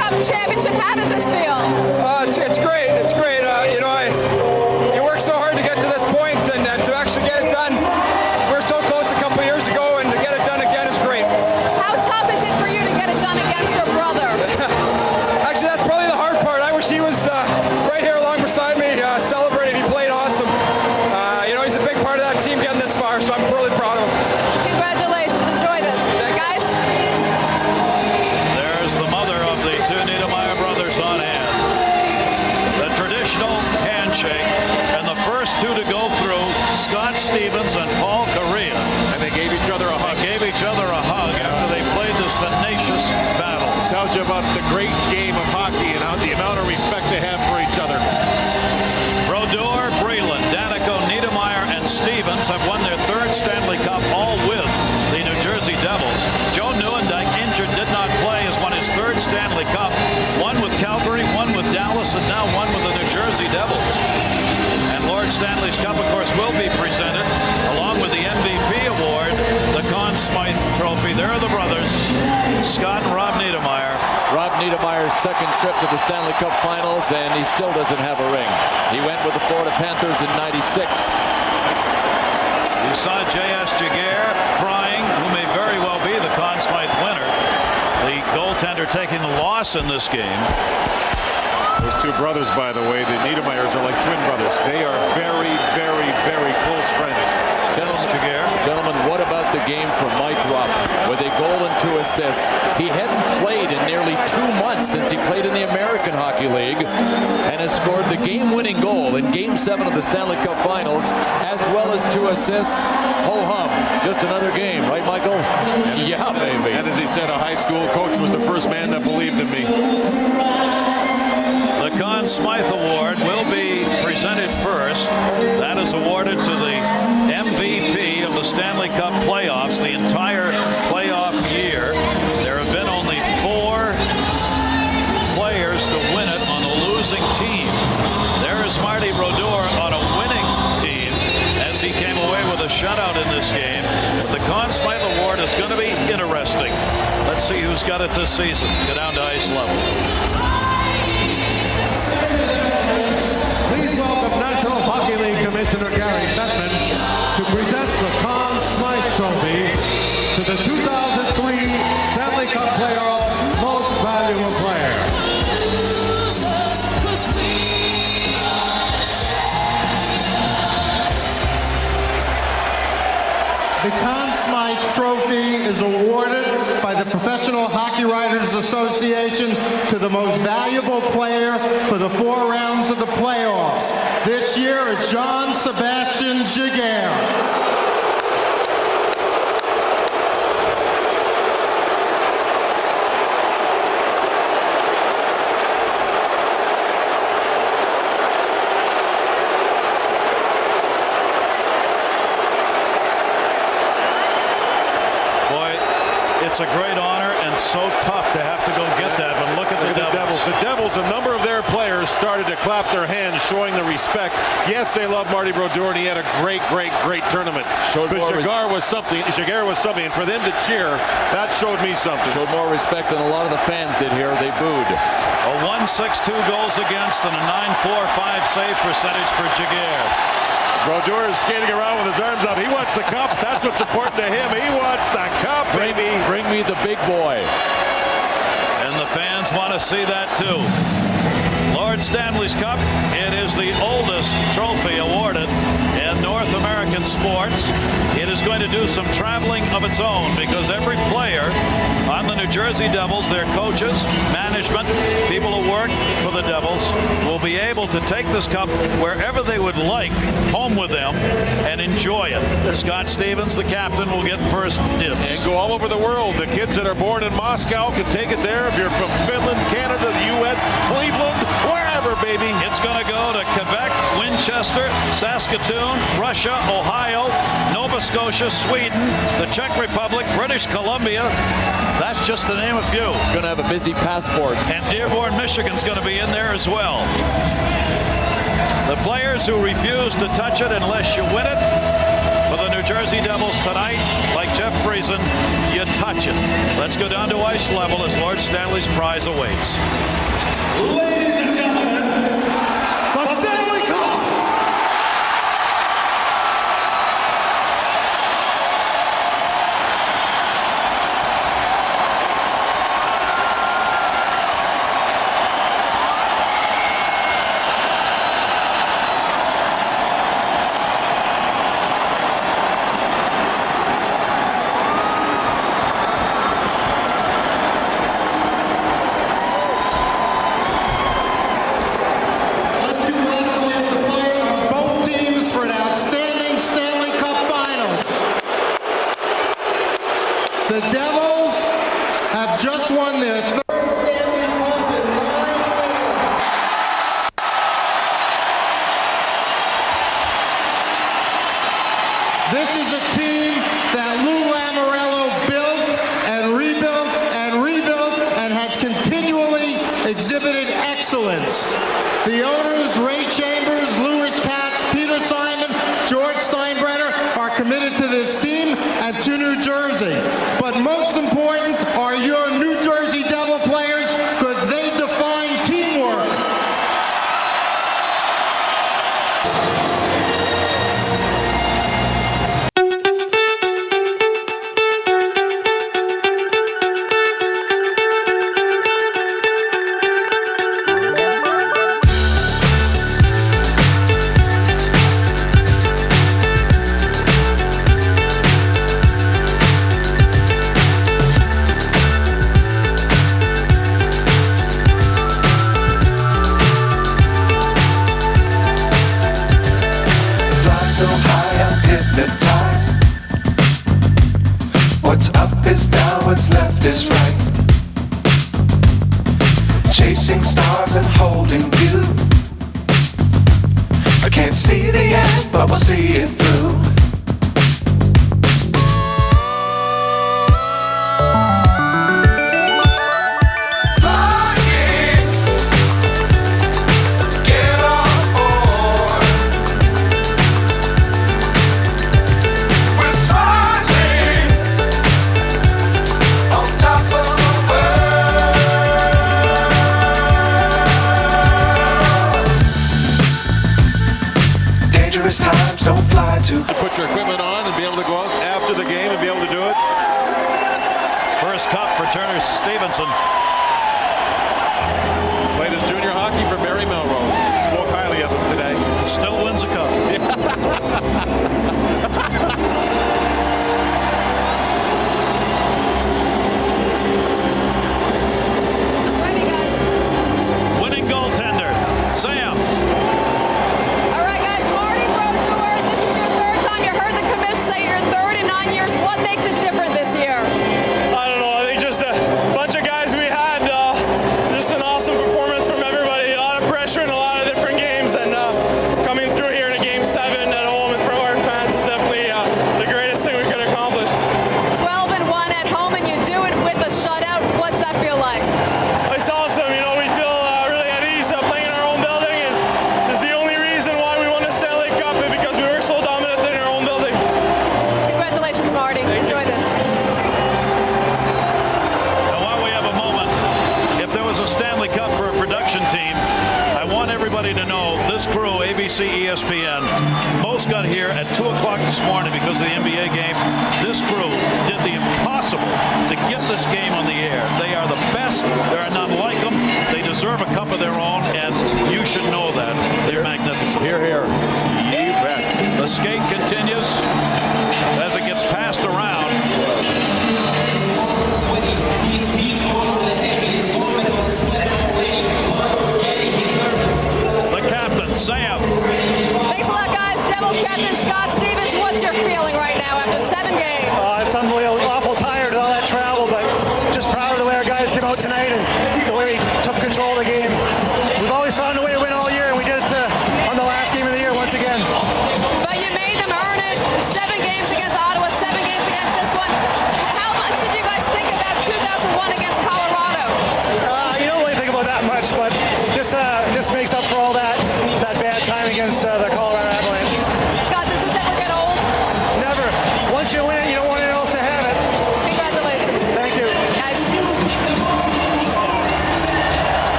Cup championship. How does this feel? It's great. It's great. You know, you work so hard to get to this point, and to actually get it done. We're so close a couple years ago, and to get it done again is great. How tough is it for you to get it done against your brother? Actually, that's probably the hard part. I wish he was right here along beside me celebrating. He played awesome. You know, he's a big part of that team getting this far, so I'm really proud of him. Congratulations. Enjoy this. Guys? There's the mother of the two Niddermaier brothers on hand. The traditional handshake, and the first two to go through, Scott Stevens and Paul Kariya. And they gave each other a hug. After they played this tenacious battle. Tells you about the great game of hockey and how the amount of respect they have for each other. Brodeur, Brylin, Daneyko, Niddermaier, and Stevens have won their third Stanley Cup, all with the New Jersey Devils. Joe Nьювендик, injured, did not play, has won his third Stanley Cup. One with Calgary, one with Dallas, and now one with the New Jersey Devils. And Lord Stanley's Cup, of course, will be presented, along with the MVP award, the Conn Smythe Trophy. There are the brothers, Scott and Rob Niddermaier. Rob Niddermaier's second trip to the Stanley Cup Finals, and he still doesn't have a ring. He went with the Florida Panthers in '96. You saw J.S. Giguère crying, who may very well be the Conn Smythe winner. The goaltender taking the loss in this game. Those two brothers, by the way, the Niddermaiers are like twin brothers. They are very, very, very close friends. Gentlemen, what about the game for Mike Rappp with a goal and 2 assists? He hadn't played in nearly 2 months since he played in the American Hockey League and has scored the game-winning goal in Game 7 of the Stanley Cup Finals, as well as 2 assists. Ho-hum, just another game, right, Michael? Yeah, maybe. And as he said, a high school coach was the first man that believed in me. The Conn Smythe Award will be presented first. That is awarded to the MVP of the Stanley Cup playoffs the entire playoff year. There have been only 4 players to win it on the losing team. There is Marty Brodeur on a winning team as he came away with a shutout in this game. But the Conn Smythe Award is going to be interesting. Let's see who's got it this season. Go down to ice level. Please welcome National Hockey League Commissioner Gary Bettman to present the Conn Smythe Trophy to the 2003 Stanley Cup Playoff Most Valuable Player. The Conn Smythe Trophy is awarded by the Professional Hockey Writers Association to the most valuable player for the 4 rounds of the playoffs. This year, it's Jean-Sébastien Giguère. It's a great honor and so tough to have to go get that, but look at the Devils. The Devils, a number of their players started to clap their hands, showing the respect. Yes, they love Marty Brodeur, and he had a great, great, great tournament. But Giguère was something, and for them to cheer, that showed me something. Showed more respect than a lot of the fans did here. They booed. A 1.62 goals against and a 9.45 save percentage for Giguère. Brodeur is skating around with his arms up. He wants the cup. That's what's important to him. He wants the cup, baby. Bring me the big boy. And the fans want to see that too. Lord Stanley's Cup, it is the oldest trophy awarded in North American sports. It is going to do some traveling of its own because every player on the New Jersey Devils, their coaches, management, people who work for the Devils, will be able to take this cup wherever they would like, home with them, and enjoy it. Scott Stevens, the captain, will get first dibs. And go all over the world. The kids that are born in Moscow can take it there. If you're from Finland, Canada, the U.S., Cleveland, wherever, baby. It's going to go to Quebec, Winchester, Saskatoon, Russia, Ohio, Nova Scotia, Sweden, the Czech Republic, British Columbia. That's just to name a few. It's going to have a busy passport. And Dearborn, Michigan's going to be in there as well. The players who refuse to touch it unless you win it for the New Jersey Devils tonight, like Jeff Frizan, you touch it. Let's go down to ice level as Lord Stanley's prize awaits. Ladies and gentlemen, the Stanley Cup. The Devils have just won their third Stanley Cup in 9 years. This is a team that Lou Lamoriello built and rebuilt and has continually exhibited excellence. The owners, Ray Chambers, Louis Katz, Peter Simon, George Steinbrenner, are committed to this team and to New Jersey. But most important are your New Jersey Devil players, because they define teamwork. What's left is right. Chasing stars and holding you. I can't see the end, but we'll see it through. Times don't fly too. Put your equipment on and be able to go out after the game and be able to do it. First cup for Terner Stivens. Played his junior hockey for Barry Melrose. Spoke highly of him today. Still wins a cup. Ready, guys. Winning goaltender, Sam. Say you're third in 9 years. What makes it different this year? I don't know. I think just a bunch of guys we had. Just an awesome performance from everybody. A lot of pressure in a lot of different games. And coming through here in a Game 7 at home in front of our fans is definitely the greatest thing we could accomplish. 12-1 at home, and you do it with a shutout. What's that feel like? It's awesome. You know, we feel really at ease playing in our own building. And it's the only reason why we won the Stanley Cup, because we were so dominant in our own building. Congratulations, Marty. Enjoy this. Now, while we have a moment, if there was a Stanley Cup for a production team, I want everybody to know this crew, ABC, ESPN, most got here at 2 o'clock this morning because of the NBA game. This crew did the impossible to get this game on the air. They are the best. There are none like them. They deserve a cup of their own, and you should know that. They're magnificent. Here, here. You bet. The skate continues as it gets passed around. The captain, Sam. Thanks a lot, guys. Devils captain Scottt Stevens, what's your feeling right now after 7 games? It's unbelievable. Awful tired with all that travel, but just proud of the way our guys came out tonight and the way we took control of the game. We've always found a way to win all year, and we did it on the last game of the year once again. But you made them earn it. 7 games against Ottawa, 7 games against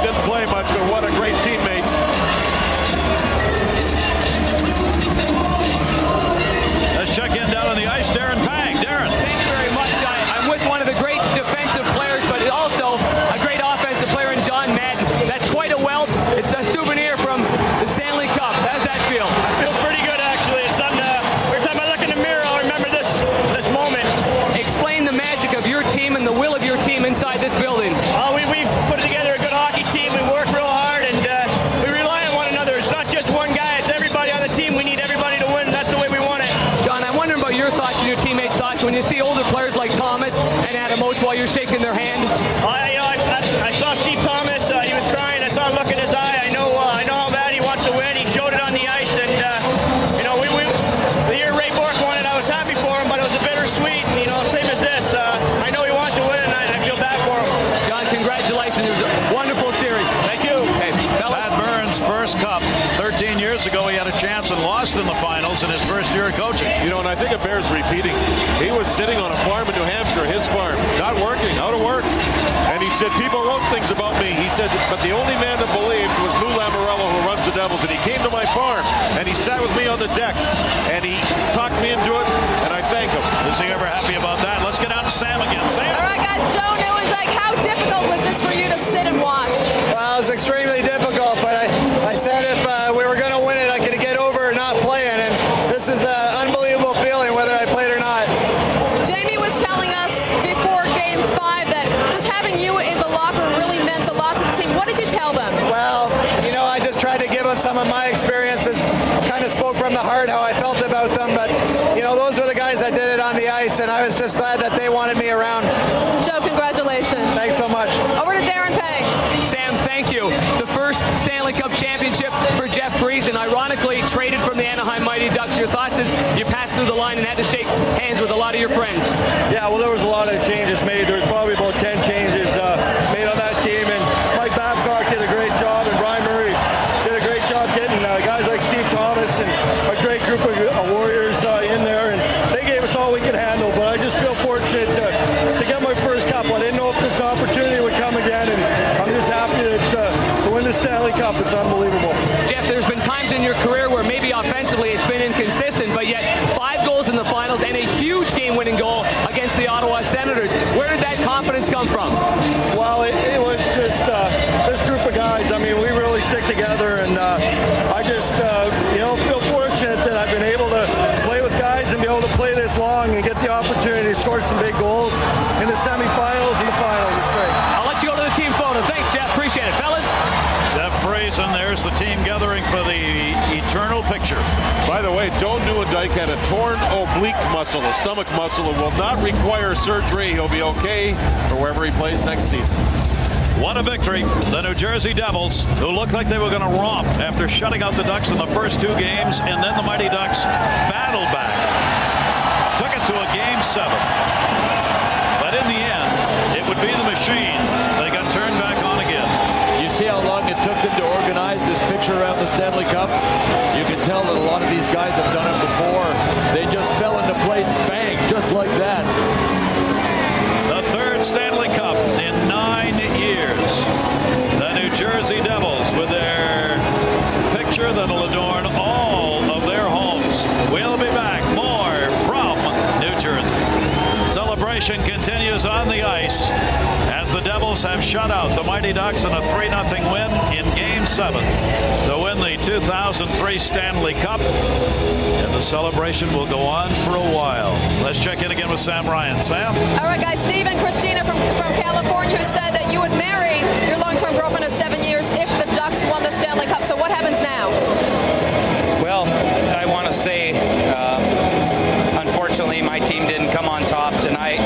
didn't play much, but what a great teammate. Let's check in down on the ice. Darren Pang. Darren. Thanks very much. I'm with one of the great defensive players, but also a great offensive player in John Madden. That's quite a welt. It's a souvenir from the Stanley Cup. How does that feel? It feels pretty good, actually. It's something, every time I look in the mirror, I'll remember this moment. Explain the magic of your team and the will of your team inside this building. We've put together a good hockey team. We work real hard, and we rely on one another. It's not just one guy. It's everybody on the team. We need everybody to win. That's the way we want it. John, I'm wondering about your thoughts and your teammates' thoughts when you see older players like Thomas and Adam Oates while you're shaking their hand. I saw Steve Thomas. He was crying. I saw a look in his eye. I know how bad he wants to win. He showed it on the ice, and the year Ray Bork won it, I was happy for him, but it was a bittersweet. Same as this. I know he wanted to win, and I feel bad for him. John, congratulations. It was a wonderful series. Thank you. Hey, fellas. Pat Burns' first cup. 13 years ago, he had a chance and lost in the finals in his first year of coaching. And I think it bears repeating. He was sitting on a farm in New Hampshire, his farm, not working, out of work. And he said, people wrote things about me. He said, but the only man that believed was Lou Lamoriello, who runs the Devils. And he came to my farm, and he sat with me on the deck, and he talked me into it, and I thank him. Is he ever happy about that? Let's get out to Sam again. Sam. All right, guys, Joe Newendik, how difficult was this for you to sit and watch? Well, it was extremely difficult, but I said if we were going to win it, I could get over not playing, and this is an unbelievable feeling whether I played or not. Jamie was telling us before Game 5 that just having you in the locker room really meant a lot to the team. What did you tell them? Well, I just tried to give them some of my experiences, kind of spoke from the heart how I felt about them, but, those were the guys that did it on the ice, and I was just glad that they wanted me around. Joe, congratulations. Thanks so much. Over to Darren Pang. Sam, thank you. The first Stanley Cup championship for Jeffery Friezen, ironically traded from the Anaheim Mighty Ducks. Your thoughts as you passed through the line and had to shake hands with a lot of your friends? Yeah, well, there was a lot of changes made. There was probably about 10 changes made on that team, and Mike Babcock did a great job, and Brian Murray did a great job getting guys like Steve Thomas and a great group of warriors in there, and they gave us all we could handle. But I just feel fortunate to get my first cup. I didn't know if this opportunity would come again, and I'm just happy to win the Stanley Cup. It's unbelievable. Jeff, there's been times in your career where maybe offensively it's been inconsistent, but yet 5 goals in the finals and a huge game-winning goal against the Ottawa Senators. Where did that confidence come from? Well, it was just this group of guys. I mean, we really stick together, and I just feel fortunate that I've been able to play with guys and be able to play this long and get the opportunity to score some big goals in the semifinals and the final. It was great. I'll let you go to the team photo. Thanks, Jeff. Appreciate it. Fellas? Jeff Friezen, there's the team gathering for the eternal picture. By the way, Joe Newendik had a torn oblique muscle, a stomach muscle. It will not require surgery. He'll be okay for wherever he plays next season. What a victory. The New-Jersey Devils, who looked like they were going to romp after shutting out the Ducks in the first 2 games, and then the Mighty Ducks battled back. Took it to a Game 7. But in the end, it would be the machine. They got turned back on again. You see how long it took them to organize this picture around the Stanley Cup? You can tell that a lot of these guys have done it before. They just fell into place, bang, just like that. The 3rd Stanley Cup in 9 years. The New Jersey Devils with their picture that'll adorn all of their homes. We'll be back. More from New Jersey. Celebration continues on the ice as the Devils have shut out the Mighty Ducks in a 3-0 win in Game 7 to win the 2003 Stanley Cup. And the celebration will go on for a while. Let's check in again with Sam Ryan. Sam? All right, guys. Steve and Christina from California, who said that you would marry your long-term girlfriend of 7 years if the Ducks won the Stanley Cup. So what happens now? Well, I want to say, unfortunately, my team didn't come on top tonight.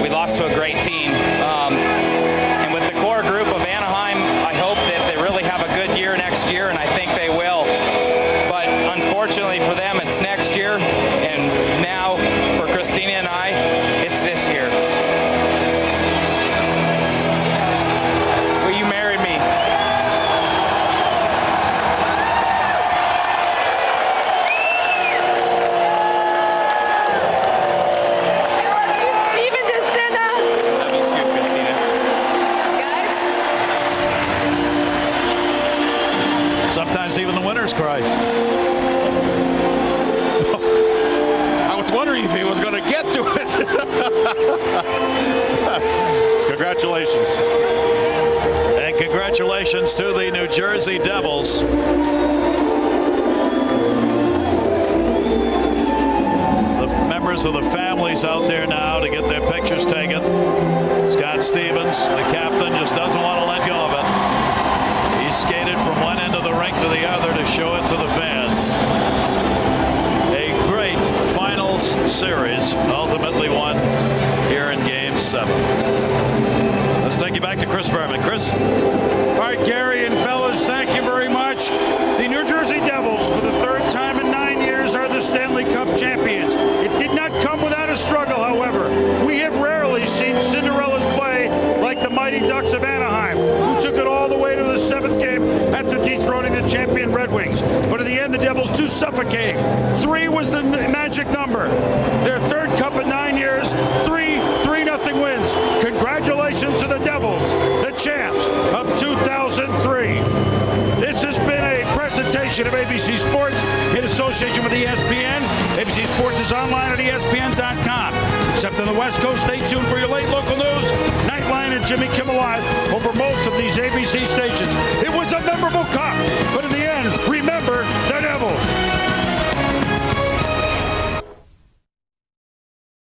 We lost to a great team. And with the core group of Anaheim, I hope that they really have a good year next year, and I think they will. But unfortunately for them, it's next year, and now for Christina and I, it's this year. Sometimes even the winners cry. I was wondering if he was going to get to it. Congratulations. And congratulations to the New Jersey Devils. The members of the families out there now to get their pictures taken. Scottt Stevens, the captain, just doesn't want to let go of it. He skated from one end of the rink to the other to show it to the fans. A great finals series, ultimately won here in Game 7. Let's take you back to Chris Berman. Chris? All right, Gary and fellas, thank you very much. The New Jersey Devils, for the third time in 9 years, are the Stanley Cup champions. It did not come without a struggle, however. We have rarely seen Cinderella's play like the Mighty Ducks of Anaheim, who took it all the way to the 7th game after dethroning the champion Red Wings. But in the end, the Devils too suffocating. 3 was the magic number. Their third cup in 9 years, 3-0 wins. Congratulations to the Devils, the champs of 2003. This has been a presentation of ABC Sports in association with ESPN. ABC Sports is online at ESPN.com. Except on the West Coast, stay tuned for your late local news. Nightline and Jimmy Kimmel Live over most of these ABC stations.